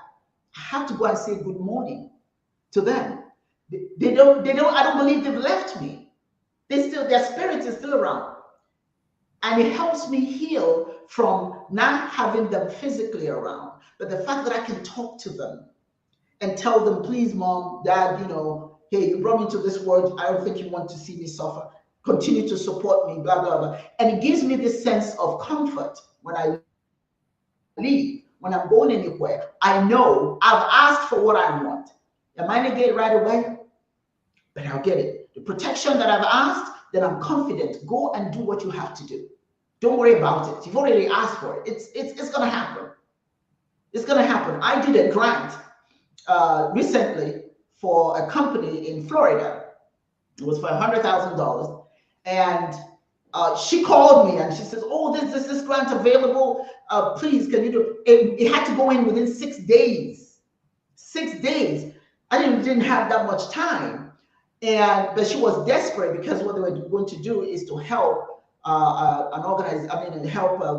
I have to go and say good morning to them. I don't believe they've left me. Their spirit is still around. And it helps me heal from not having them physically around, but the fact that I can talk to them and tell them, "Please, mom, dad, hey, you brought me to this world. I don't think you want to see me suffer. Continue to support me, blah, blah, blah." And it gives me this sense of comfort when I leave, when I'm going anywhere. I know I've asked for what I want. I might not get it right away, but I'll get it. The protection that I've asked, then I'm confident. Go and do what you have to do. Don't worry about it. You've already asked for it. It's going to happen. It's going to happen. I did a grant recently for a company in Florida. It was for $100,000. And she called me and she says, "Oh, this grant available. Please, can you do it?" It had to go in within 6 days. 6 days. I didn't have that much time. But she was desperate, because what they were going to do is to help help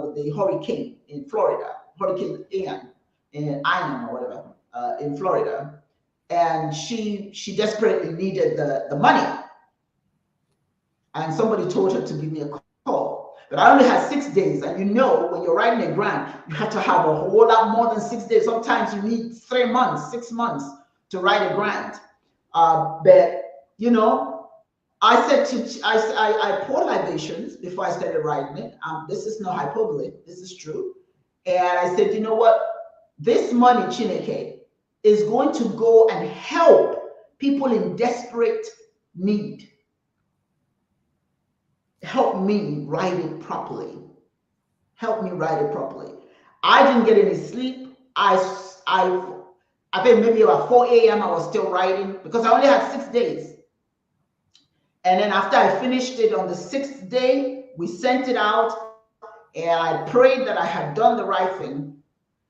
with the hurricane in Florida, Hurricane Ian or whatever, in Florida. And she desperately needed the money. And somebody told her to give me a call. But I only had 6 days. And when you're writing a grant, you have to have a whole lot more than 6 days. Sometimes you need 3 months, 6 months to write a grant. But I said I poured libations before I started writing it. This is no hyperbole. This is true. And I said, "You know what? This money, ChinEke, is going to go and help people in desperate need. Help me write it properly. Help me write it properly." I didn't get any sleep. I think maybe about 4 a.m. I was still writing, because I only had 6 days. And then after I finished it on the 6th day, we sent it out, and I prayed that I had done the right thing.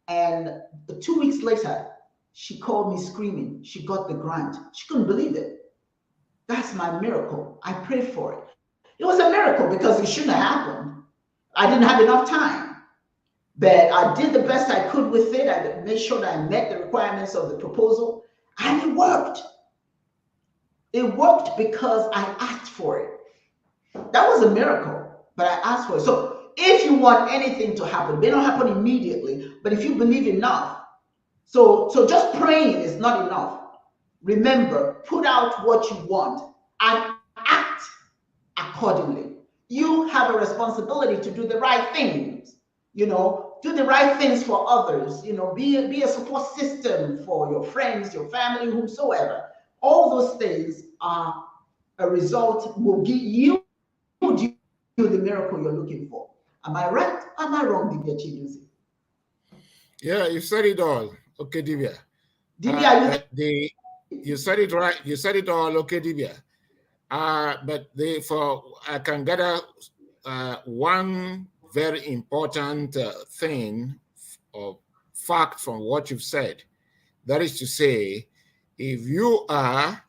And 2 weeks later, she called me screaming. She got the grant. She couldn't believe it. That's my miracle. I prayed for it. It was a miracle, because it shouldn't have happened. I didn't have enough time. But I did the best I could with it. I made sure that I met the requirements of the proposal, and it worked. It worked because I asked for it. That was a miracle, but I asked for it. So if you want anything to happen, it may not happen immediately, but if you believe enough, so just praying is not enough. Remember, put out what you want and act accordingly. You have a responsibility to do the right things, do the right things for others, be a support system for your friends, your family, whomsoever. All those things are a result, will give you the miracle you're looking for. Am I right? Am I wrong, Divya Chiduzi? Yeah, you said it all. Okay, Divya. You said it right. You said it all. Okay, Divya. But I can gather one very important thing fact from what you've said. That is to say, if you are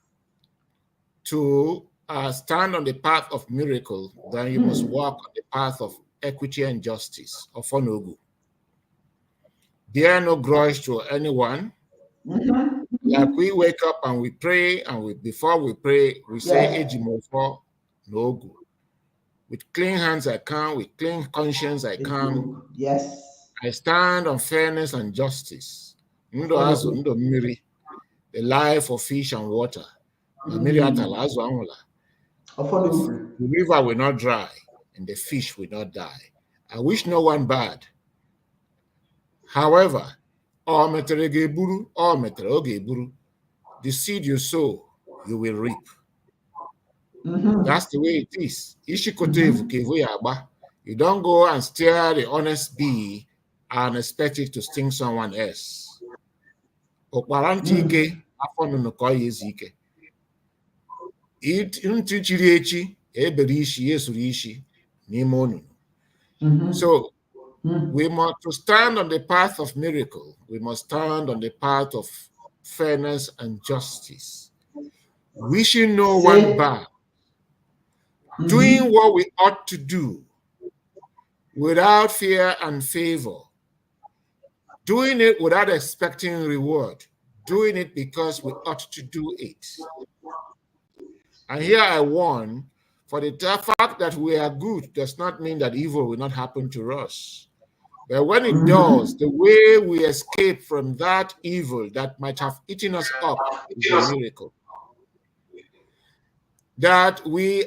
to stand on the path of miracle, then you must walk on the path of equity and justice, of onogu. Bear no grudge to anyone. Like we wake up and we pray, and before we pray, we say, Ejimofo Nogu. With clean hands I come, with clean conscience I come. Yes. I stand on fairness and justice. Ndo azu, ndo mmiri, the life of fish and water. The river will not dry and the fish will not die. I wish no one bad. However, the seed you sow, you will reap. That's the way it is. You don't go and steer the honest bee and expect it to sting someone else. So we must to stand on the path of miracle. We must stand on the path of fairness and justice. Wishing no one bad. Doing what we ought to do without fear and favor. Doing it without expecting reward. Doing it because we ought to do it. And here I warn, for the fact that we are good does not mean that evil will not happen to us. But when it does, the way we escape from that evil that might have eaten us up is a miracle. That we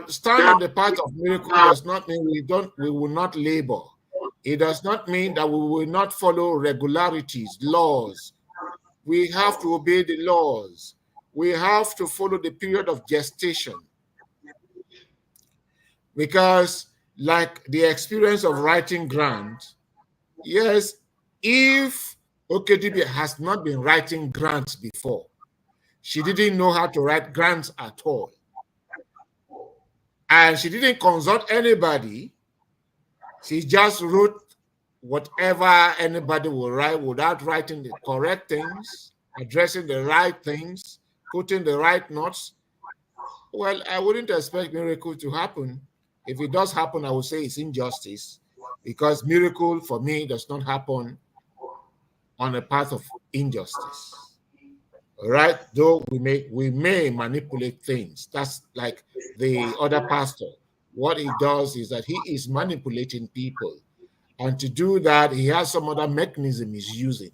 stand on the path of miracle does not mean we will not labor. It does not mean that we will not follow regularities, laws. We have to obey the laws. We have to follow the period of gestation. Because like the experience of writing grants, yes, if Okedibia has not been writing grants before, she didn't know how to write grants at all. And she didn't consult anybody. She just wrote whatever anybody will write without writing the correct things, addressing the right things, putting the right notes. Well, I wouldn't expect miracle to happen. If it does happen, I would say it's injustice, because miracle for me does not happen on a path of injustice. All right, though we may manipulate things. That's like the other pastor. What he does is that he is manipulating people. And to do that, he has some other mechanism he's using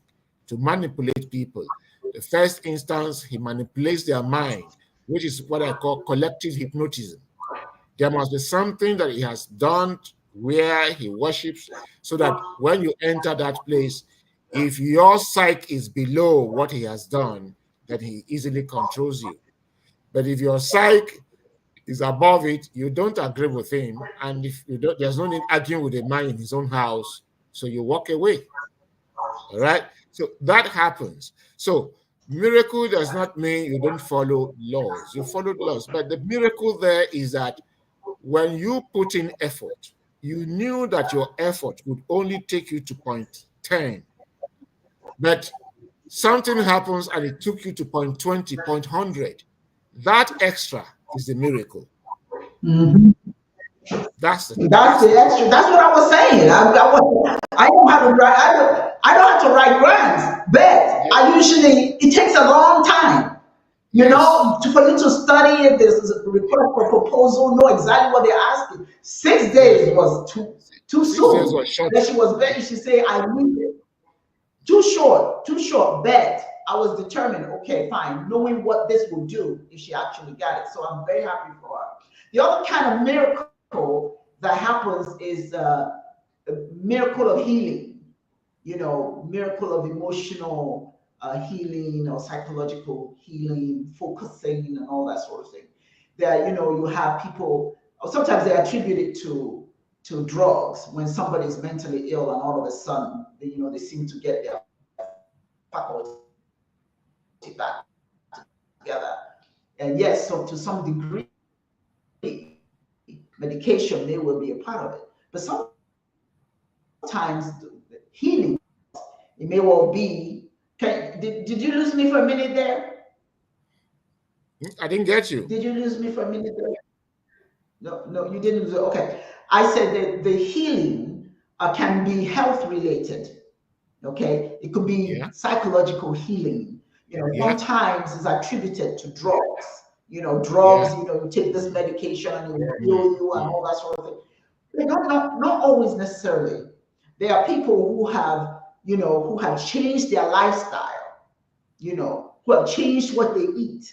to manipulate people. The first instance, he manipulates their mind, which is what I call collective hypnotism. There must be something that he has done where he worships, so that when you enter that place, if your psyche is below what he has done, that he easily controls you. But if your psyche is above it, you don't agree with him, and if you don't, there's no need arguing with a man in his own house, so you walk away. All right, so that happens. So miracle does not mean you don't follow laws. You follow laws, but the miracle there is that when you put in effort, you knew that your effort would only take you to point 10, but something happens and it took you to point 20, point 100. That extra is the miracle. That's the extra. That's what I was saying. I don't have to write. I don't have to write grants, but I usually, it takes a long time. You know, for you to study it, there's a request for proposal, know exactly what they're asking. 6 days was too soon. That she was very, she said, I need it. Too short, but I was determined, okay, fine, knowing what this will do if she actually got it. So I'm very happy for her. The other kind of miracle that happens is a miracle of healing, you know, miracle of emotional healing or psychological healing, focusing and all that sort of thing. That, you know, you have people, or sometimes they attribute it to drugs, when somebody is mentally ill and all of a sudden, you know, they seem to get their faculty back together. And yes, so to some degree, medication may well be a part of it. But sometimes healing It may well be. Did you lose me for a minute there? I didn't get you. Did you lose me for a minute there? No, you didn't lose it. Okay. I said that the healing can be health related. Okay. It could be Yeah. psychological healing. Yeah. Sometimes it's attributed to drugs. Yeah. Drugs, you take this medication and it will heal you and all that sort of thing. But not always necessarily. There are people who have changed their lifestyle, who have changed what they eat,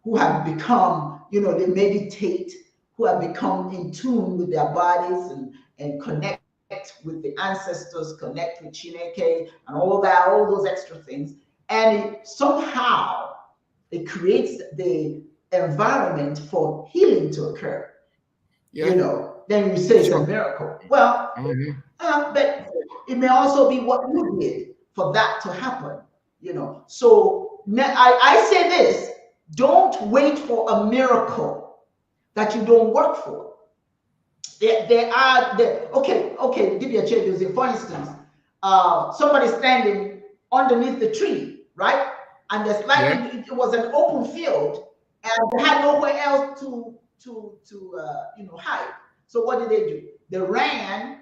who have become, they meditate, who have become in tune with their bodies and connect with the ancestors, connect with ChinEke and all that, all those extra things. And somehow it creates the environment for healing to occur. Yeah. Then you say it's a miracle. Well, but it may also be what you did for that to happen. So I say this: don't wait for a miracle that you don't work for. Give you a change. For instance, somebody standing underneath the tree, right? And there's lightning. It was an open field, and they had nowhere else to hide. So what did they do? They ran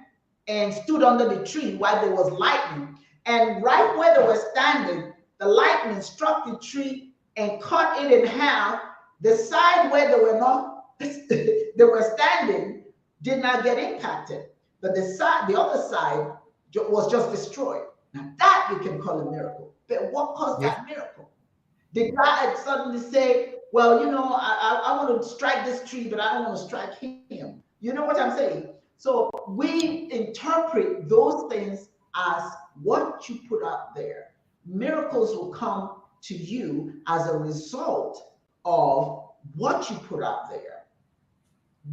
and stood under the tree while there was lightning. And right where they were standing, the lightning struck the tree and cut it in half. The side where they were standing did not get impacted, but the other side was just destroyed. Now that you can call a miracle. But what caused that miracle? Did God suddenly say, well, I want to strike this tree, but I don't want to strike him? You know what I'm saying? So we interpret those things as what you put out there. Miracles will come to you as a result of what you put out there,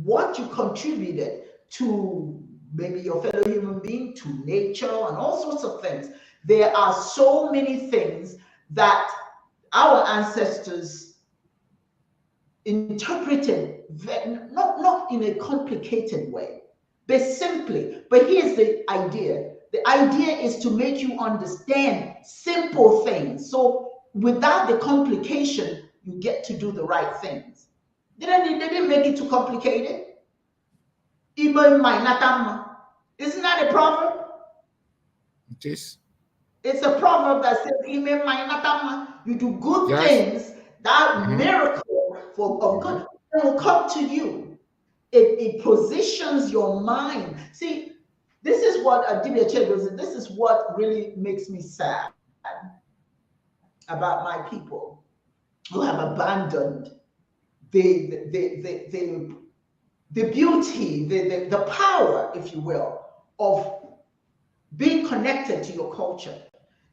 what you contributed to maybe your fellow human being, to nature, and all sorts of things. There are so many things that our ancestors interpreted, not in a complicated way, but simply. But here's the idea. The idea is to make you understand simple things. So without the complication, you get to do the right things. They didn't make it too complicated. Isn't that a proverb? It is. It's a proverb that says, you do good things, that miracle of good will come to you. It positions your mind. See, this is what this is what really makes me sad about my people who have abandoned the beauty, the power, if you will, of being connected to your culture.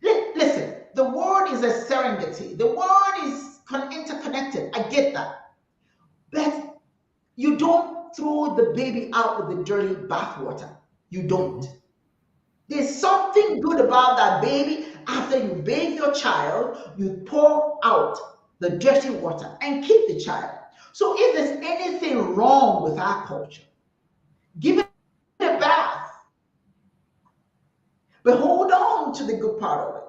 Listen, the world is a serendipity. The world is interconnected. I get that. But you don't throw the baby out with the dirty bathwater. You don't. There's something good about that baby. After you bathe your child, you pour out the dirty water and keep the child. So if there's anything wrong with our culture, give it a bath. But hold on to the good part of it.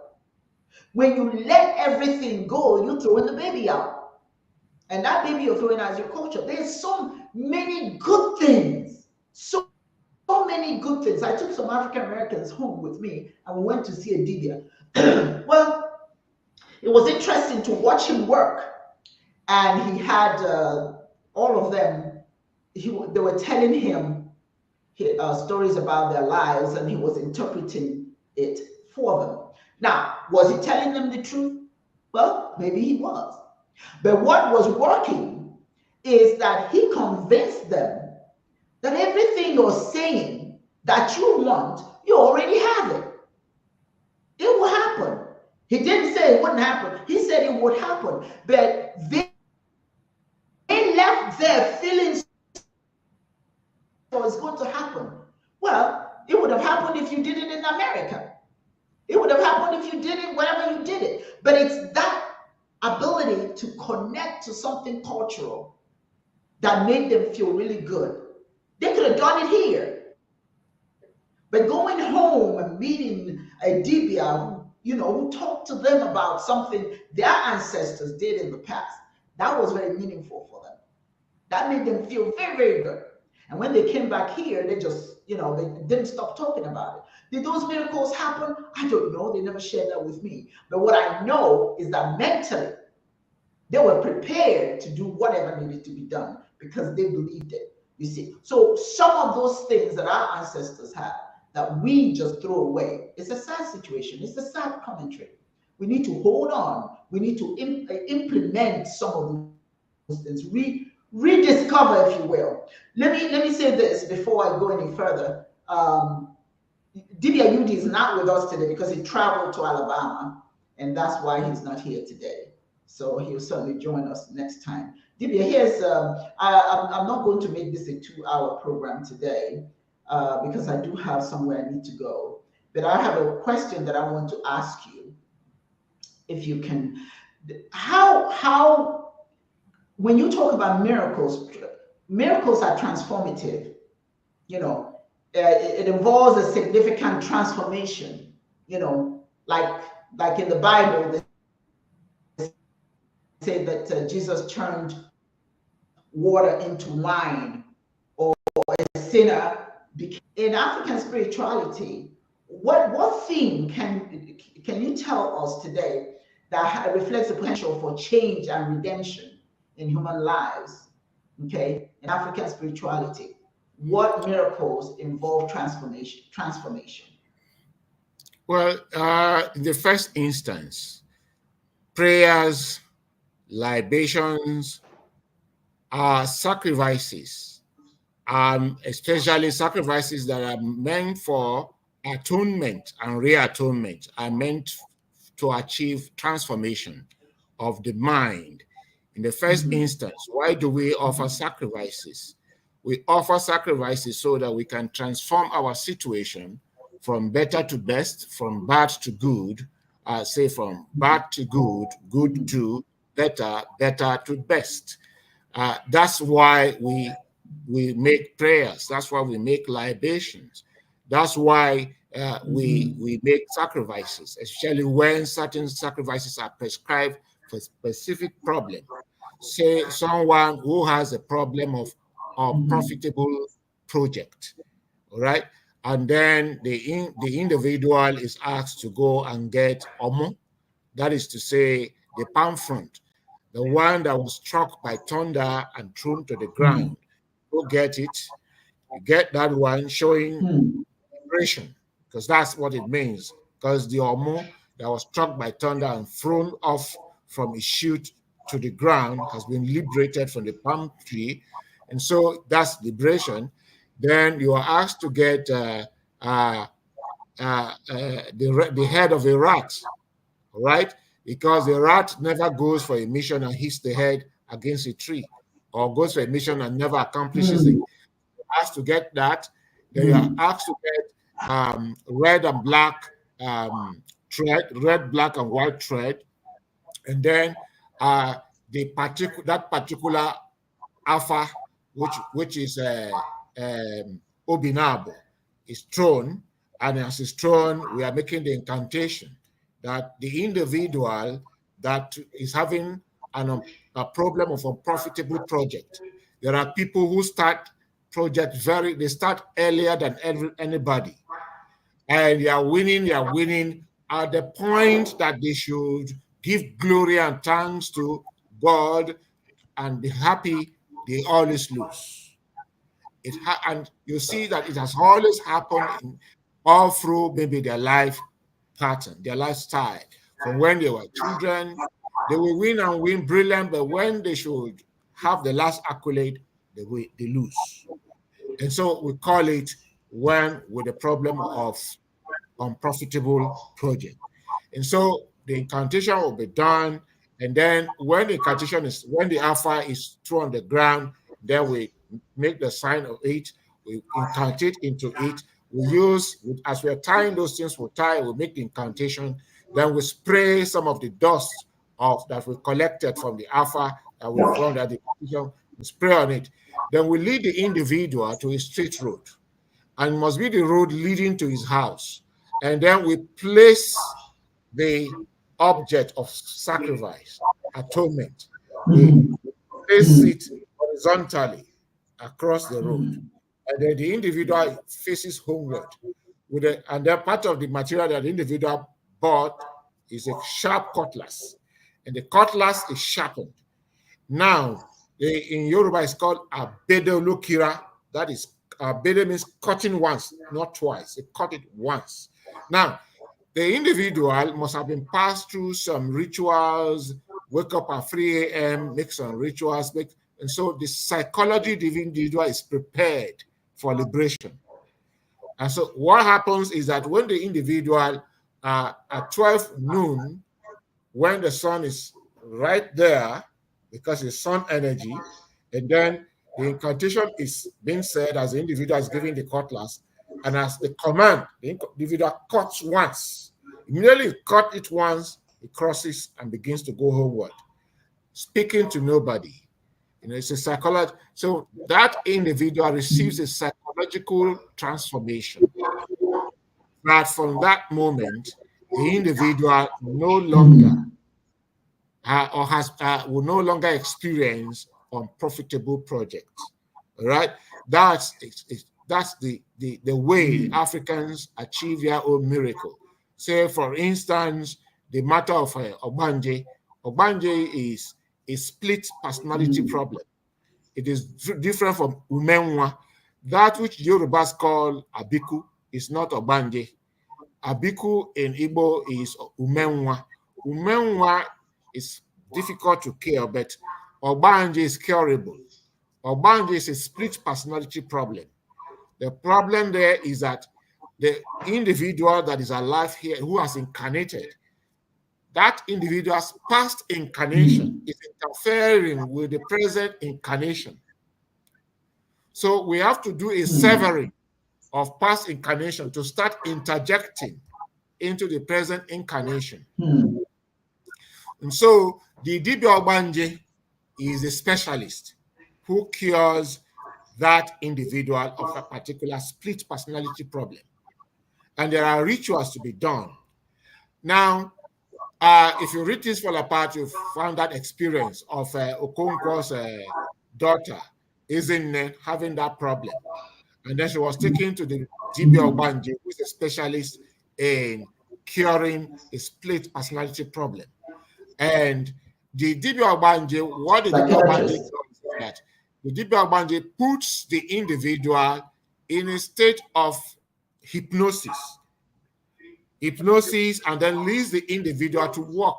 When you let everything go, you throw in the baby out. And that baby you're throwing out is your culture. There's so many good things. So many good things. I took some African Americans home with me and we went to see a Dibia. Well, it was interesting to watch him work. And he had all of them, they were telling him stories about their lives and he was interpreting it for them. Now, was he telling them the truth? Well, maybe he was. But what was working is that he convinced them that everything you're saying that you want, you already have it. It will happen. He didn't say it wouldn't happen. He said it would happen. But they left there feeling it's going to happen. Well, it would have happened if you did it in America. It would have happened if you did it wherever you did it. But it's that ability to connect to something cultural that made them feel really good. They could have done it here. But going home and meeting a Dibia who who talked to them about something their ancestors did in the past. That was very meaningful for them. That made them feel very, very good. And when they came back here, they just, they didn't stop talking about it. Did those miracles happen? I don't know. They never shared that with me. But what I know is that mentally, they were prepared to do whatever needed to be done because they believed it. You see, so some of those things that our ancestors had that we just throw away, it's a sad situation. It's a sad commentary. We need to hold on. We need to implement some of those things, rediscover, if you will. Let me say this before I go any further. Dibia Yudi is not with us today because he traveled to Alabama, and that's why he's not here today. So he'll certainly join us next time. Dibia, here's, I'm not going to make this a 2-hour program today because I do have somewhere I need to go. But I have a question that I want to ask you. If you can, how, when you talk about miracles are transformative. It involves a significant transformation. Like in the Bible, they say that Jesus turned water into wine, or a sinner became. In African spirituality, what theme can you tell us today that reflects the potential for change and redemption in human lives? Okay, in African spirituality, what miracles involve transformation? Well, in the first instance, prayers, libations, sacrifices, especially sacrifices that are meant for atonement and reatonement, are meant to achieve transformation of the mind. In the first instance, why do we offer sacrifices? We offer sacrifices so that we can transform our situation from better to best, from bad to good, say from bad to good, good to better, better to best. That's why we make prayers. That's why we make libations. That's why we make sacrifices, especially when certain sacrifices are prescribed for specific problem. Say someone who has a problem of unprofitable project, all right? And then the individual is asked to go and get omo, that is to say the palm front, the one that was struck by thunder and thrown to the ground. Go get it. You get that one showing liberation, because that's what it means. Because the omo that was struck by thunder and thrown off from a shoot to the ground has been liberated from the palm tree, and so that's liberation. Then you are asked to get the head of a rat, right? Because the rat never goes for a mission and hits the head against a tree, or goes for a mission and never accomplishes it. You're asked to get that. Then you are asked to get red and black thread, red, black, and white thread, and then that particular alpha, which is obinabo, is thrown, and as it's thrown, we are making the incantation that the individual that is having a problem of a profitable project. There are people who start projects they start earlier than anybody, and they are winning at the point that they should give glory and thanks to God and be happy, they always lose. And you see that it has always happened all through maybe their life pattern, their lifestyle. From when they were children, they will win and win brilliant, but when they should have the last accolade, they lose. And so we call it when with the problem of unprofitable project. And so the incantation will be done, and then when the alpha is thrown on the ground, then we make the sign of it, we incantate into it. We use, as we're tying those things, we make the incantation, then we spray some of the dust that we collected from the alpha that we found at the incantation, we spray on it. Then we lead the individual to a straight road, and it must be the road leading to his house. And then we place the object of sacrifice, atonement. They place it horizontally across the road, and then the individual faces homeward with and then part of the material that the individual bought is a sharp cutlass, and the cutlass is sharpened. Now, in Yoruba, it's called abedelokira. That is, abede means cutting once, not twice. They cut it once. Now, the individual must have been passed through some rituals, wake up at 3 a.m., make some rituals, and so the psychology of the individual is prepared for liberation. And so what happens is that when the individual at 12 noon, when the sun is right there, because it's sun energy, and then the incantation is being said as the individual is giving the cutlass, and as the command, the individual cuts once. Immediately cut it once, it crosses and begins to go homeward, speaking to nobody. It's a psychology. So that individual receives a psychological transformation. That from that moment, the individual no longer will no longer experience unprofitable projects. All right, that's the way Africans achieve their own miracle. Say, for instance, the matter of Ogbanje. Ogbanje is a split personality problem. It is different from Umenwa. That which Yorubas call Abiku is not Ogbanje. Abiku in Igbo is Umenwa. Umenwa is difficult to cure, but Ogbanje is curable. Ogbanje is a split personality problem. The problem there is that the individual that is alive here who has incarnated, that individual's past incarnation is interfering with the present incarnation. So we have to do a severing of past incarnation to start interjecting into the present incarnation. And so the Dibia Ogbanje is a specialist who cures that individual of a particular split personality problem. And there are rituals to be done. Now, if you read this fall apart, you found that experience of Okonkwo's daughter, Ezinne, having that problem. And then she was taken to the Dibia Ogbanje, who is a specialist in curing a split personality problem. And the Dibia Ogbanje, what the Dibia Ogbanje does is that the Dibia Ogbanje puts the individual in a state of hypnosis, and then leaves the individual to work,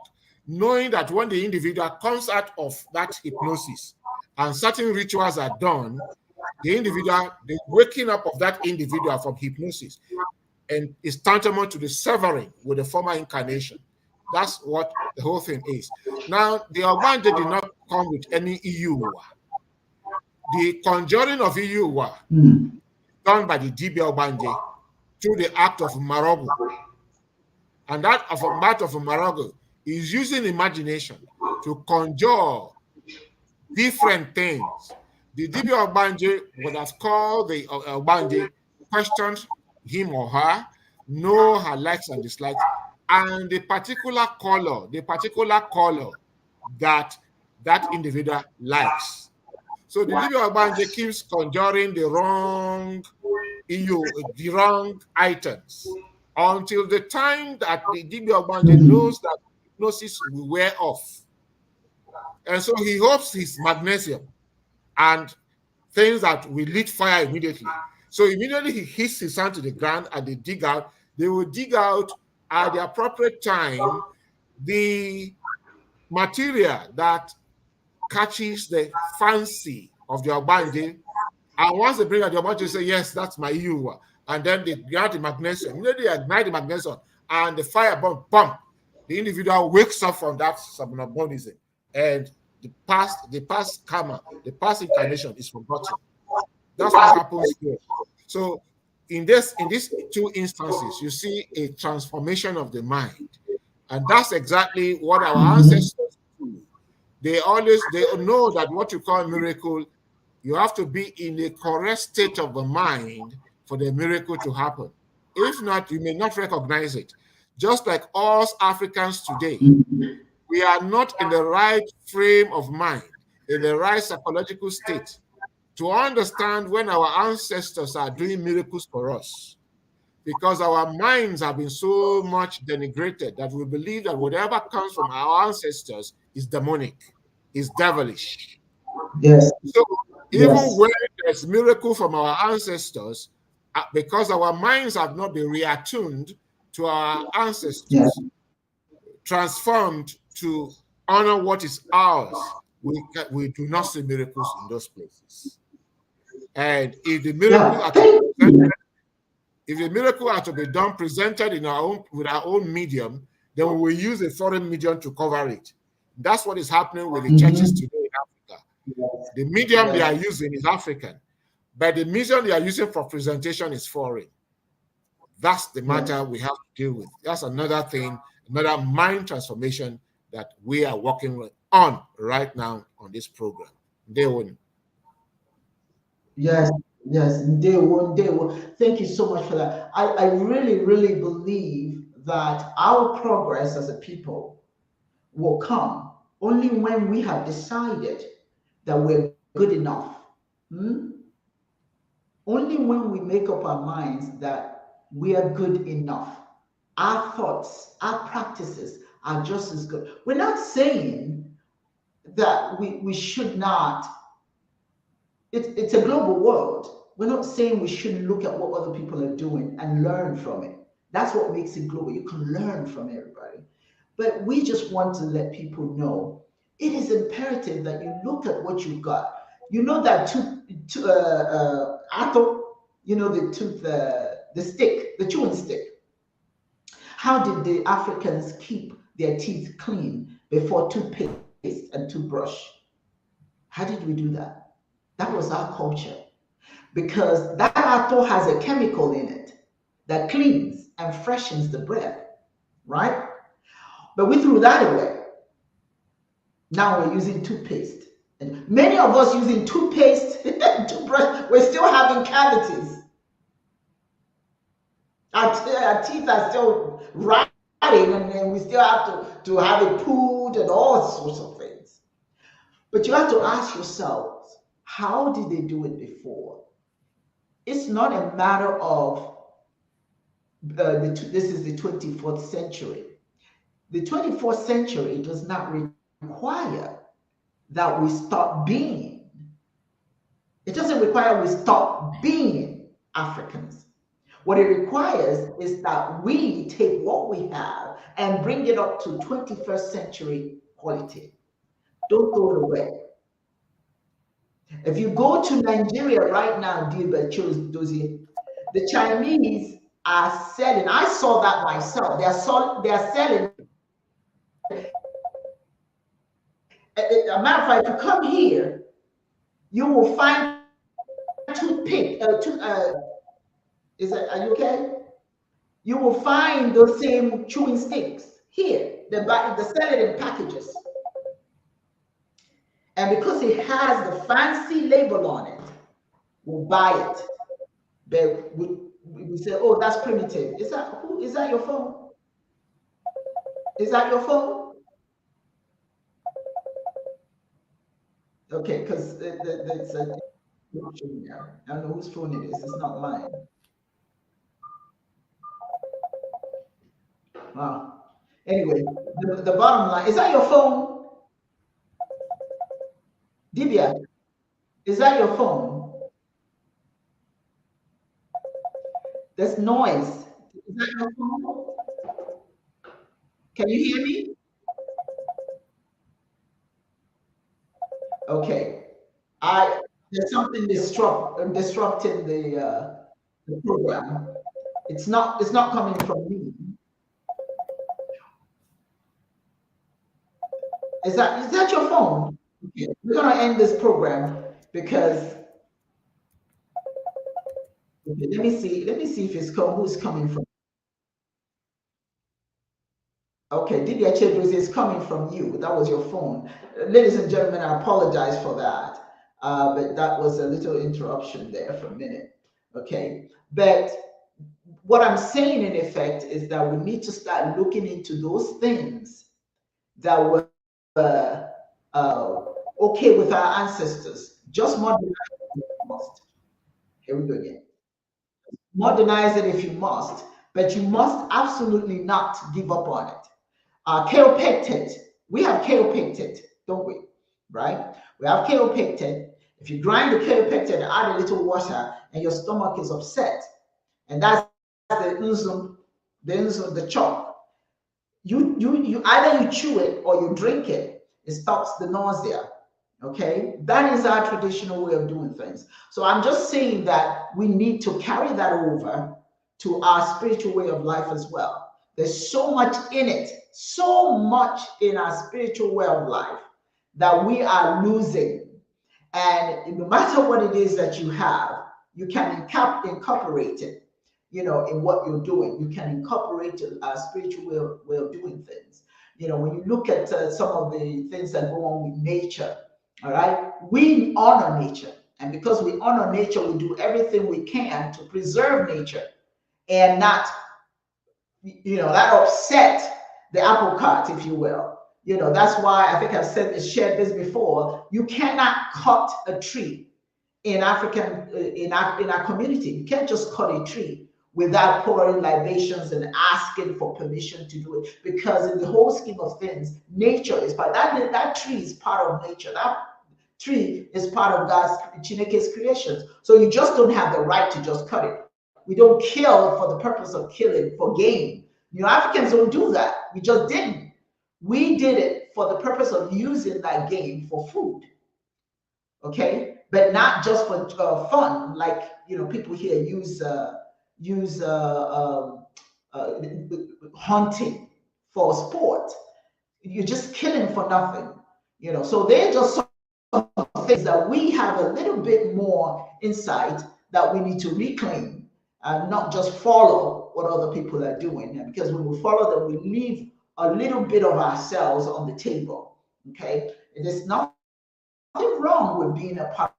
knowing that when the individual comes out of that hypnosis and certain rituals are done, the waking up of that individual from hypnosis and is tantamount to the severing with the former incarnation. That's what the whole thing is. Now, the Ogbanje did not come with any Iyuwa. The conjuring of Iyuwa done by the Dibia Ogbanje through the act of Marogo. And that of Marogo is using imagination to conjure different things. The Dibia Ogbanje would have called the Ogbanje, questioned him or her, know her likes and dislikes, and the particular color that that individual likes. So the Dibia Ogbanje keeps conjuring the wrong items until the time that the Dibia Ogbanje knows that hypnosis will wear off. And so he hopes his magnesium and things that will lit fire immediately. So immediately he hits his hand to the ground and they will dig out at the appropriate time the material that catches the fancy of the Ogbanje. And once they bring out the Ogbanje, say, yes, that's my Iyuwa. And then they grab the magnesium. Immediately they ignite the magnesium and the fire bomb. The individual wakes up from that somnambulism, and the past karma, the past incarnation is forgotten. That's what happens here. So in these two instances, you see a transformation of the mind. And that's exactly what our ancestors do. They know that what you call miracle, you have to be in the correct state of the mind for the miracle to happen. If not, you may not recognize it. just like us Africans today, we are not in the right frame of mind, in the right psychological state to understand when our ancestors are doing miracles for us, because our minds have been so much denigrated that we believe that whatever comes from our ancestors is demonic, is devilish. Yes. So even Yes. when there's miracle from our ancestors, because our minds have not been reattuned to our Yes. ancestors, transformed to honor what is ours, we do not see miracles in those places. And if the miracle Yeah. are to be presented, if the miracle are to be done presented in our own with our own medium, then we will use a foreign medium to cover it. That's what is happening with the churches today in Africa. Yes. The medium they are Yes. using is African, but the medium they are using for presentation is foreign. That's the matter we have to deal with. That's another thing, another mind transformation that we are working on right now on this program. They won't. Yes, yes, day one, day one. Thank you so much for that. I really, really believe that our progress as a people will come only when we have decided that we're good enough. Hmm? Only when we make up our minds that we are good enough. Our thoughts, our practices are just as good. We're not saying that we should not. It's a global world. We're not saying we shouldn't look at what other people are doing and learn from it. That's what makes it global. You can learn from everybody. But we just want to let people know it is imperative that you look at what you've got. You know that apple, you know, the stick, the chewing stick. How did the Africans keep their teeth clean before toothpaste and toothbrush? How did we do that? That was our culture, because that apple has a chemical in it that cleans and freshens the breath, right? But we threw that away. Now we're using toothpaste. And many of us using toothpaste, toothbrush, we're still having cavities. Our teeth are still rotting, and then we still have to have it pulled and all sorts of things. But you have to ask yourselves, how did they do it before? It's not a matter of this is the 24th century. The 24th century does not require that we stop being. It doesn't require we stop being Africans. What it requires is that we take what we have and bring it up to 21st century quality. Don't throw it away. If you go to Nigeria right now, Dilbert Dozie, the Chinese are selling. I saw that myself. They are selling. A matter of fact, if you come here, you will find toothpick. Are you okay? You will find those same chewing sticks here. They sell it in packages, and because it has the fancy label on it, we'll buy it. But we say, "Oh, that's primitive." Is that your phone? Is that your phone? Okay, because it's a. I don't know whose phone it is. It's not mine. Wow. Anyway, the bottom line, is that your phone? Dibia, is that your phone? There's noise. Is that your phone? Can you hear me? Okay. There's something disrupting the program. It's not coming from me. Is that your phone? Okay. We're gonna end this program because okay, let me see if who's coming from. Okay, Dibia Chedros is coming from you. That was your phone. Ladies and gentlemen, I apologize for that. But that was a little interruption there for a minute. Okay, but what I'm saying in effect is that we need to start looking into those things that were okay with our ancestors. Just modernize it if you must. Here we go again. Modernize it if you must, but you must absolutely not give up on it. Kaopectate. We have kaopectate, don't we? Right? We have kaopectate. If you grind the kaopectate, add a little water, and your stomach is upset, and that's the chalk. You either you chew it or you drink it. It stops the nausea. Okay, that is our traditional way of doing things. So I'm just saying that we need to carry that over to our spiritual way of life as well. There's so much in it, so much in our spiritual way of life that we are losing. And no matter what it is that you have, you can incorporate it, in what you're doing. You can incorporate a spiritual way of doing things. When you look at some of the things that go on with nature, all right, we honor nature. And because we honor nature, we do everything we can to preserve nature and not, that upset the apple cart, if you will. That's why I think I've shared this before. You cannot cut a tree in our community. You can't just cut a tree without pouring libations and asking for permission to do it, because in the whole scheme of things, nature is part. That tree is part of nature. That tree is part of God's ChinEke's creations. So you just don't have the right to just cut it. We don't kill for the purpose of killing for gain. Africans don't do that. We just didn't. We did it for the purpose of using that game for food. Okay, but not just for fun, like people here use hunting for sport. You're just killing for nothing, So they're just some things that we have a little bit more insight that we need to reclaim and not just follow what other people are doing. And because when we follow them, we leave a little bit of ourselves on the table. Okay, it is nothing wrong with being a part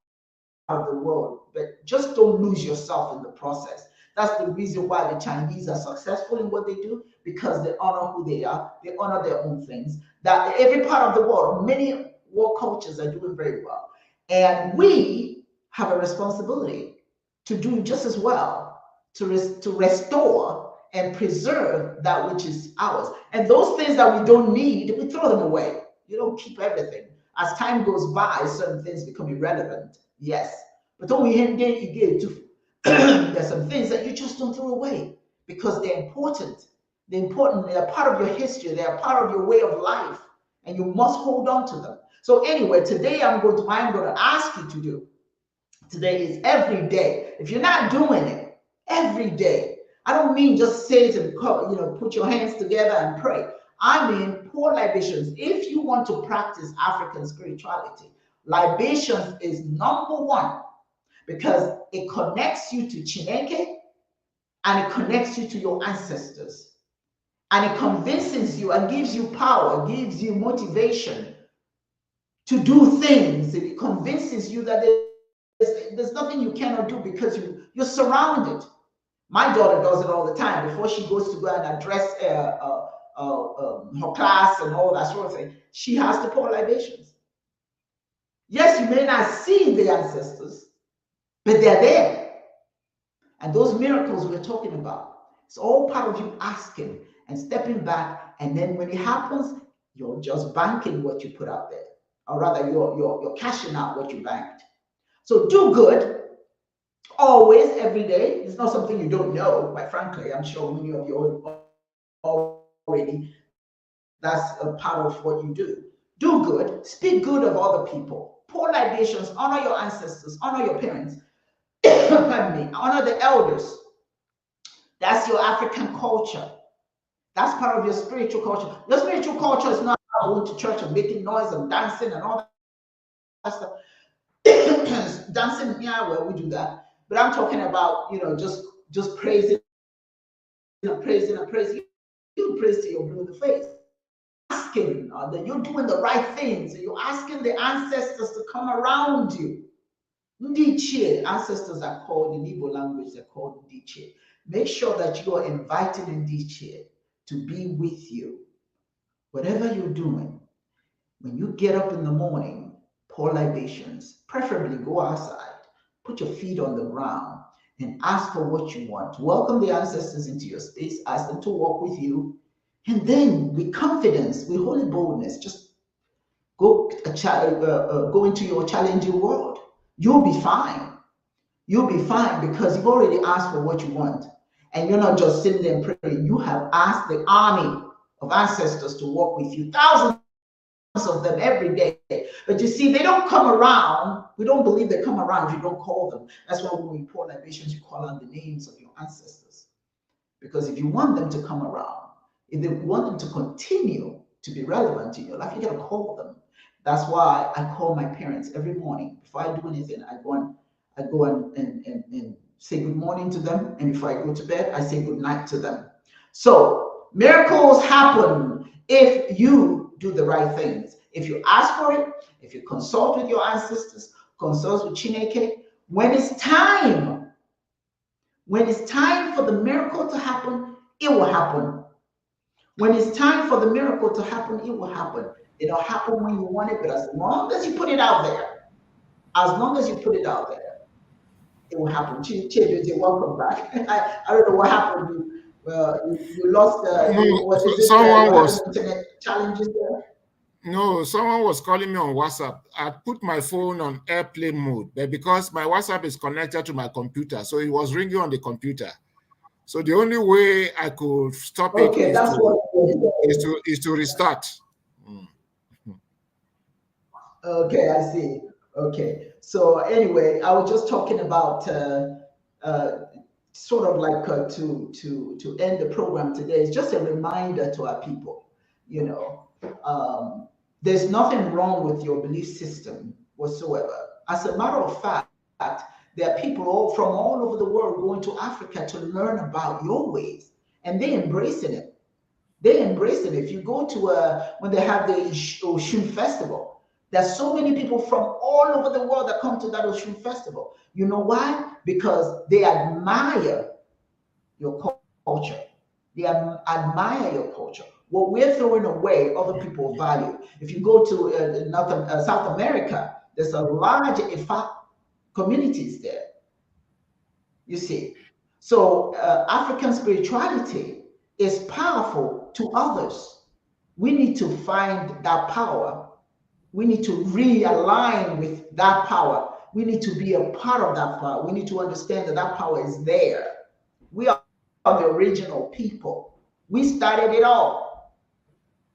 of the world, but just don't lose yourself in the process. That's the reason why the Chinese are successful in what they do, because they honor who they are, they honor their own things. That every part of the world, many world cultures are doing very well. And we have a responsibility to do just as well, to restore and preserve that which is ours. And those things that we don't need, we throw them away. You don't keep everything. As time goes by, certain things become irrelevant. Yes. But when you get to there's some things that you just don't throw away because they're important. They're important. They're part of your history. They're part of your way of life, and you must hold on to them. So anyway, today I'm going to ask you to do. Today is every day. If you're not doing it every day, I don't mean just sit and put your hands together and pray. I mean pour libations. If you want to practice African spirituality, libations is number one, because it connects you to ChinEke and it connects you to your ancestors. And it convinces you and gives you power, gives you motivation to do things. It convinces you that there's nothing you cannot do because you're surrounded. My daughter does it all the time. Before she goes to go and address her class and all that sort of thing, she has to pour libations. Yes, you may not see the ancestors, but they're there. And those miracles we're talking about, it's all part of you asking and stepping back. And then when it happens, you're just banking what you put out there. Or rather, you're cashing out what you banked. So do good. Always, every day. It's not something you don't know, quite frankly. I'm sure many of you already, that's a part of what you do. Do good. Speak good of other people. Pour libations. Honor your ancestors. Honor your parents. Pardon me. Honor the elders. That's your African culture. That's part of your spiritual culture. Your spiritual culture is not going to church and making noise and dancing and all that stuff. Dancing, yeah, well, we do that. But I'm talking about, just praising and praising and praising. You praise till you're blue in the face. Asking that you're doing the right things. You're asking the ancestors to come around you. Ndiche, ancestors are called, in Igbo language, they're called Ndiche. Make sure that you are inviting in this chair to be with you. Whatever you're doing, when you get up in the morning, pour libations, preferably go outside, put your feet on the ground, and ask for what you want. Welcome the ancestors into your space, ask them to walk with you, and then with confidence, with holy boldness, just go into your challenging world. You'll be fine. You'll be fine because you've already asked for what you want. And you're not just sitting there and praying. You have asked the army of ancestors to walk with you, thousands of them every day. But you see, they don't come around. We don't believe they come around if you don't call them. That's why when we pour libations, you call out the names of your ancestors. Because if you want them to come around, if you want them to continue to be relevant in your life, you got to call them. That's why I call my parents every morning. Before I do anything, I go and say good morning to them. And before I go to bed, I say good night to them. So miracles happen if you do the right things. If you ask for it, if you consult with your ancestors, consult with ChinEke, when it's time for the miracle to happen, it will happen. When it's time for the miracle to happen, it will happen. It'll happen when you want it, but as long as you put it out there, it will happen. Chiism, welcome back. I don't know what happened. You lost. Internet challenges there? No, someone was calling me on WhatsApp. I put my phone on airplane mode, but because my WhatsApp is connected to my computer, so it was ringing on the computer. So the only way I could stop it is to restart. Okay, I see. Okay, so anyway, I was just talking about sort of like to end the program today. It's just a reminder to our people, there's nothing wrong with your belief system whatsoever. As a matter of fact, there are people from all over the world going to Africa to learn about your ways, and they're embracing it. If you go to when they have the Oshun festival, there's so many people from all over the world that come to that Oshun festival. You know why? Because they admire your culture. They admire your culture. What we're throwing away, other people value. If you go to South America, there's a large Ifa communities there. You see, so African spirituality is powerful to others. We need to find that power. We need to realign with that power. We need to be a part of that power. We need to understand that that power is there. We are the original people. We started it all.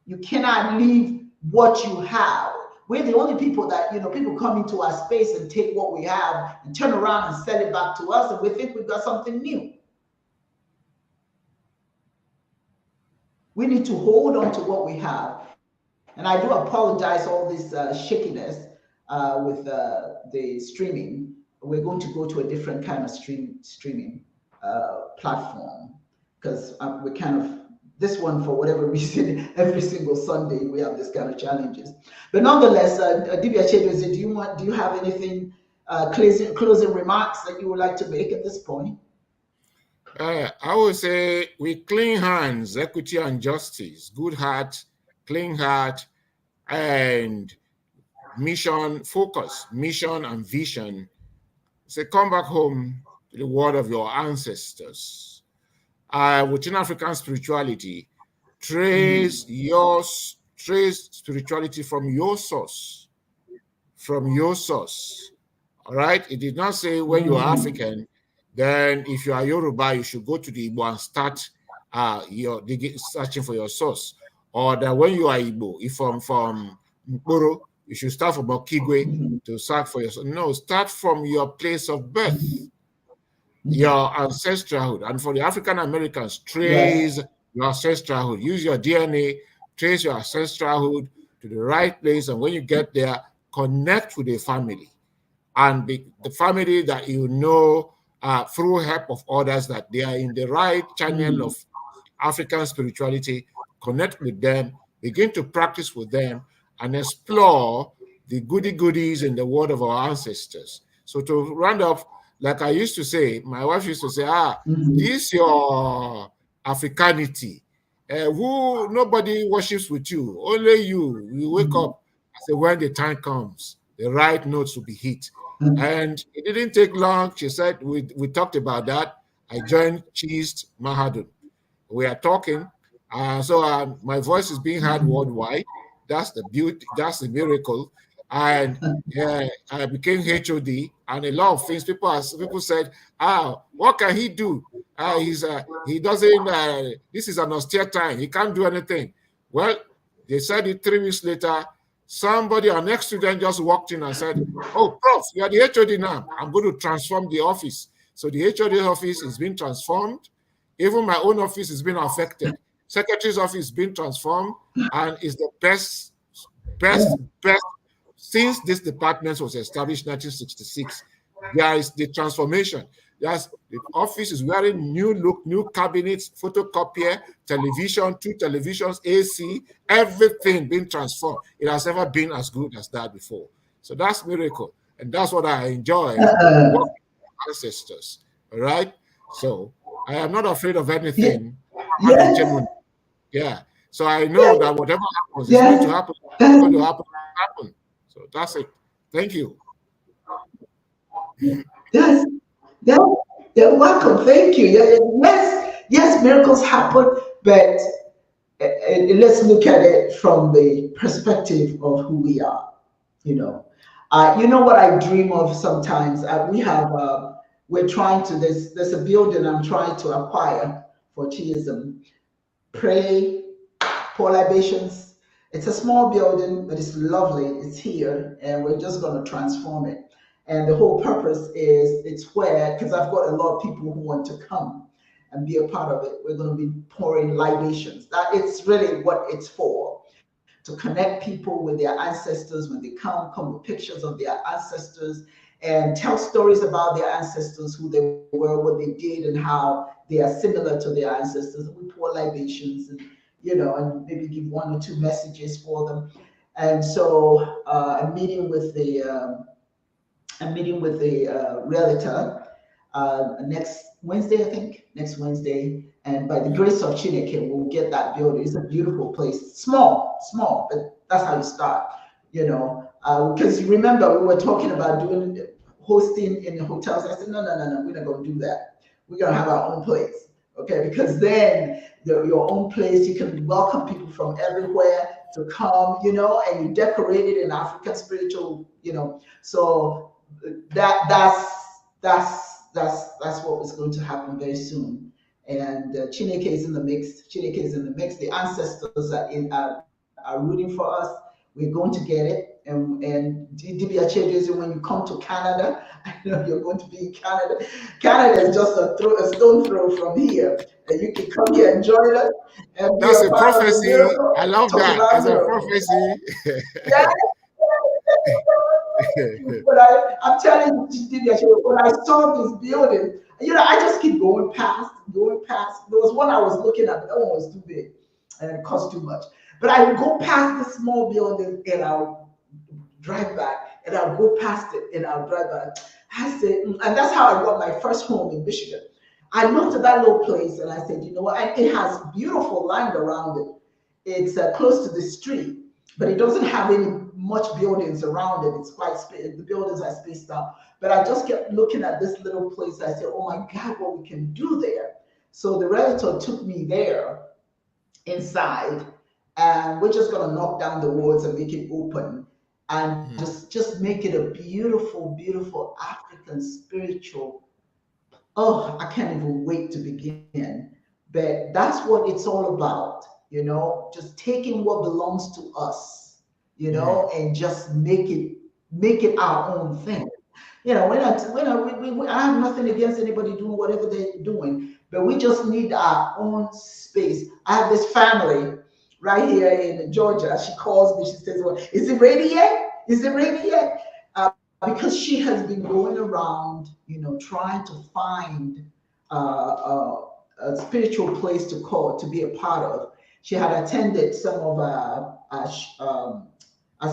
You cannot leave what you have. We're the only people that, people come into our space and take what we have and turn around and sell it back to us, and we think we've got something new. We need to hold on to what we have. And I do apologize all this shakiness with the streaming. We're going to go to a different kind of streaming platform, because we kind of, this one, for whatever reason, every single Sunday we have this kind of challenges. But nonetheless, Dibia Chedozie, do you have anything, closing remarks that you would like to make at this point? I would say, with clean hands, equity and justice, good heart, clean heart, and mission focus, mission and vision. Say, come back home to the word of your ancestors. Within African spirituality, trace spirituality from your source. All right. It did not say when you are African, then if you are Yoruba, you should go to the Igbo and start searching for your source. Or that when you are Igbo, if from Mkporo, you should start from Okigwe to search for your source. No, start from your place of birth, your ancestralhood. And for the African Americans, trace your ancestralhood. Use your DNA, trace your ancestralhood to the right place. And when you get there, connect with a family. And the family that through help of others, that they are in the right channel of African spirituality, connect with them, begin to practice with them, and explore the goodies in the word of our ancestors. So to round up, like I used to say, my wife used to say, Mhm. this your Africanity. Who nobody worships with you, only you. You wake Mhm. up. I say, when the time comes, the right notes will be hit. Mhm. And it didn't take long. She said, we talked about that. I joined Chiism Mahadum. We are talking. So my voice is being heard worldwide. That's the beauty. That's the miracle. And I became HOD, and a lot of things. People said, what can he do? He doesn't. This is an austere time. He can't do anything. Well, they said it 3 weeks later. Somebody, our next student, just walked in and said, "Oh, Prof, you are the HOD now. I'm going to transform the office." So the HOD office is being transformed. Even my own office is being affected. Secretary's office is being transformed and is the best, best since this department was established in 1966. There is the transformation. The office is wearing new look, new cabinets, photocopier, television, 2 televisions, AC, everything being transformed. It has never been as good as that before. So that's miracle. And that's what I enjoy working with ancestors. All right. So I am not afraid of Yeah. anything. Yes. Yeah. So I know Yes. that whatever happens is going to Yes. happen. It's That's, going to happen. So that's it. Thank you. that's, that. You're welcome. Thank you. Yeah, yeah. Yes. Yes. Miracles happen, but let's look at it from the perspective of who we are. You know, you know what I dream of sometimes. We're trying to. There's a building I'm trying to acquire for Chiism. Pray, pour libations. It's a small building, but it's lovely. It's here, and we're just going to transform it. And the whole purpose is it's where, because I've got a lot of people who want to come and be a part of it. We're going to be pouring libations. That it's really what it's for, to connect people with their ancestors when they come with pictures of their ancestors and tell stories about their ancestors, who they were, what they did, and how they are similar to their ancestors. We pour libations and and maybe give 1 or 2 messages for them. And so I'm meeting with the realtor next Wednesday, I think, next Wednesday. And by the grace of ChinEke, we'll get that building. It's a beautiful place, small, but that's how you start, Because you remember we were talking about doing hosting in the hotels. I said, no, we're not going to do that. We're going to have our own place, okay? Because then your own place, you can welcome people from everywhere to come, and you decorate it in African spiritual, So that's what was going to happen very soon. And ChinEke is in the mix. ChinEke is in the mix. The ancestors are rooting for us. We're going to get it. And DB Achedozi, when you come to Canada, I know you're going to be in Canada. Canada is just a stone throw from here. And you can come here and join us and be That's a a part of the prophecy. miracle. I love Talk that. about It's a miracles. prophecy. Yeah. I'm telling you, when I saw this building, I just keep going past, going past. There was one I was looking at, but that one was too big and it cost too much. But I would go past the small building and I'll drive back, and I'll go past it and I'll drive back. I said, and that's how I got my first home in Michigan. I looked at that little place and I said, you know what? It has beautiful land around it. It's close to the street, but it doesn't have any much buildings around it. It's quite the buildings are spaced out. But I just kept looking at this little place. I said, "Oh my God, what we can do there!" So the realtor took me there inside, and we're just gonna knock down the walls and make it open, and just make it a beautiful, beautiful African spiritual. Oh, I can't even wait to begin. But that's what it's all about, just taking what belongs to us, and just make it our own thing. I have nothing against anybody doing whatever they're doing, but we just need our own space. I have this family right here in Georgia. She calls me. She says, "Well, is it ready yet? Is it ready yet?" Because she has been going around, trying to find a spiritual place to be a part of. She had attended some of our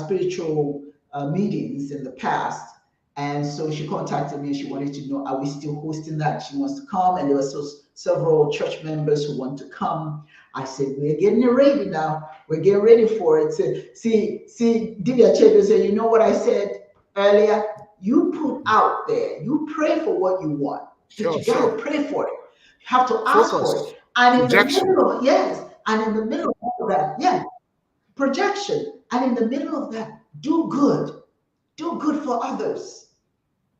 spiritual meetings in the past, And so she contacted me. She wanted to know, are we still hosting that? She wants to come. And there were several church members who want to come. I said, we're getting ready now. We're getting ready for it. See, Divya Chedo said, you know what I said earlier? You put out there, you pray for what you want. But you got to pray for it. You have to ask for it. And in the middle of, yes, and in the middle of that, yeah, projection. And in the middle of that, do good. Do good for others.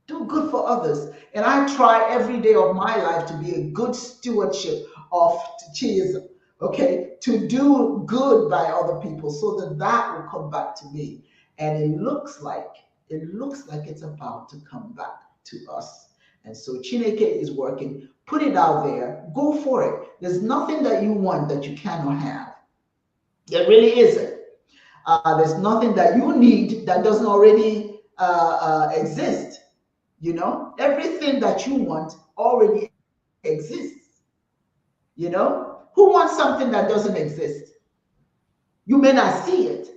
Do good for others. And I try every day of my life to be a good stewardship of Chiism, okay? To do good by other people so that will come back to me. And it looks like it's about to come back to us. And so ChinEke is working. Put it out there. Go for it. There's nothing that you want that you cannot have. There really isn't. There's nothing that you need that doesn't already exist. You know, everything that you want already exists. You know, who wants something that doesn't exist? You may not see it,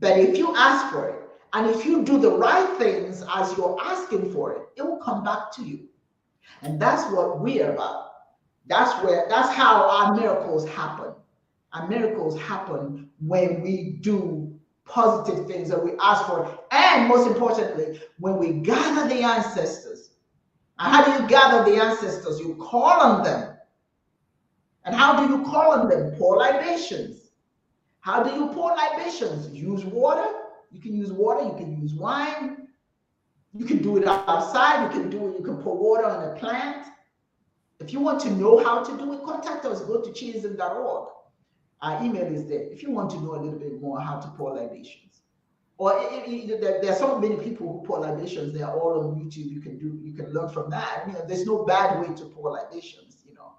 but if you ask for it, and if you do the right things as you're asking for it, it will come back to you. And that's what we're about. That's how our miracles happen. Our miracles happen when we do positive things that we ask for, and most importantly, when we gather the ancestors. And how do you gather the ancestors? You call on them. And how do you call on them? Pour libations. How do you pour libations? Use water. You can use water. You can use wine. You can do it outside. You can pour water on a plant. If you want to know how to do it, contact us. Go to chiism.org. Our email is there if you want to know a little bit more how to pour libations. Or there are so many people who pour libations. They are all on YouTube. You can learn from that. You know, there's no bad way to pour libations, you know.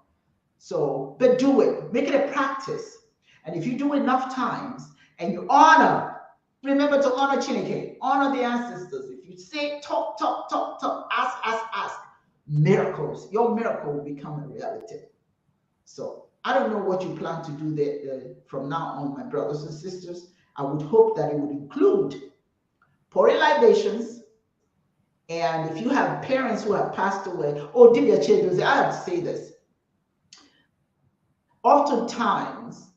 So, but do it. Make it a practice. And if you do enough times and you remember to honor ChinEke, honor the ancestors. If you say talk, ask, miracles, your miracle will become a reality. So I don't know what you plan to do there from now on, my brothers and sisters. I would hope that it would include pouring libations. And if you have parents who have passed away, Divya Chedo, I have to say this. Oftentimes,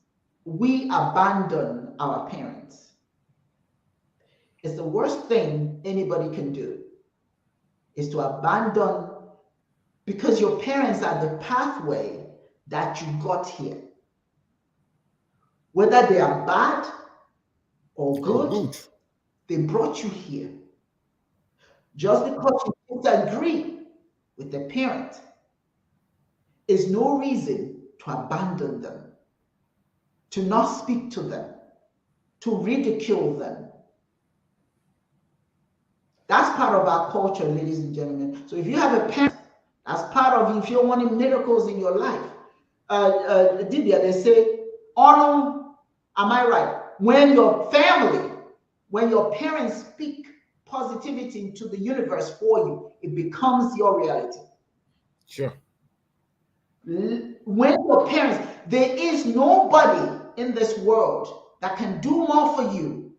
we abandon our parents. It's the worst thing anybody can do, is to abandon, because your parents are the pathway that you got here. Whether they are bad or good, they brought you here. Just because you disagree with the parent is no reason to abandon them, to not speak to them, to ridicule them. That's part of our culture, ladies and gentlemen. So if you have a parent, that's part of, if you're wanting miracles in your life, Divya, they say, honor, am I right? When your parents speak positivity into the universe for you, it becomes your reality. Sure. When your parents, there is nobody in this world that can do more for you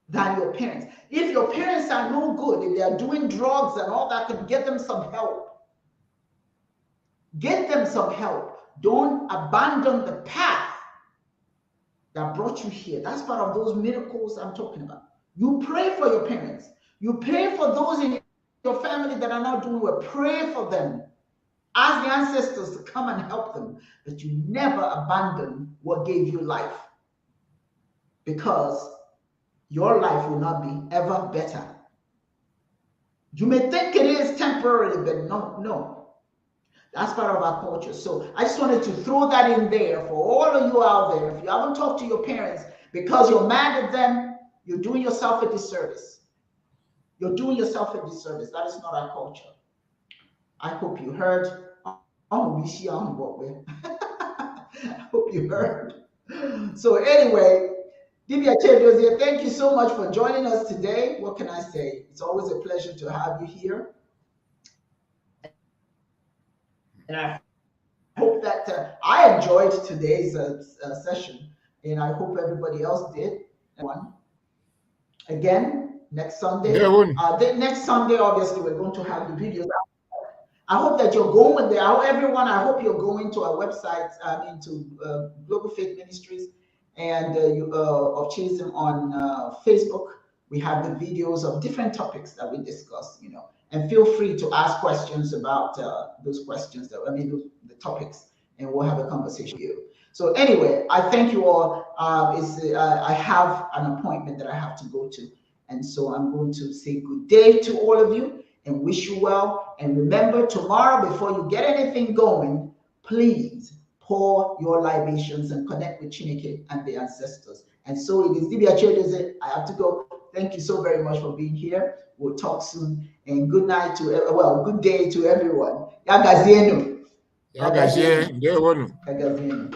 than your parents. If your parents are no good, if they are doing drugs and all that, can get them some help. Get them some help. Don't abandon the path that brought you here. That's part of those miracles I'm talking about. You pray for your parents. You pray for those in your family that are not doing well. Pray for them. Ask the ancestors to come and help them. But you never abandon what gave you life, because your life will not be ever better. You may think it is temporarily, but no. That's part of our culture. So I just wanted to throw that in there for all of you out there. If you haven't talked to your parents because you're mad at them, you're doing yourself a disservice. You're doing yourself a disservice. That is not our culture. I hope you heard. I hope you heard. So anyway, Divya Chedozie, thank you so much for joining us today. What can I say? It's always a pleasure to have you here. And I hope that I enjoyed today's session, and I hope everybody else did. Again, next Sunday. Ndewonu. Next Sunday, obviously, we're going to have the videos. I hope that you're going there. Everyone, I hope you're going to our website, to Global Faith Ministries and of Chiism on Facebook. We have the videos of different topics that we discuss, and feel free to ask questions about those questions, the topics, and we'll have a conversation with you. So anyway, I thank you all. I have an appointment that I have to go to, and so I'm going to say good day to all of you and wish you well. And remember, tomorrow, before you get anything going, please pour your libations and connect with ChinEke and the ancestors. And so it is Dibia Chedeze. I have to go. Thank you so very much for being here. We'll talk soon. And good night good day to everyone. Yagazienu. Yagazie. Ndewonu. Yagazienu.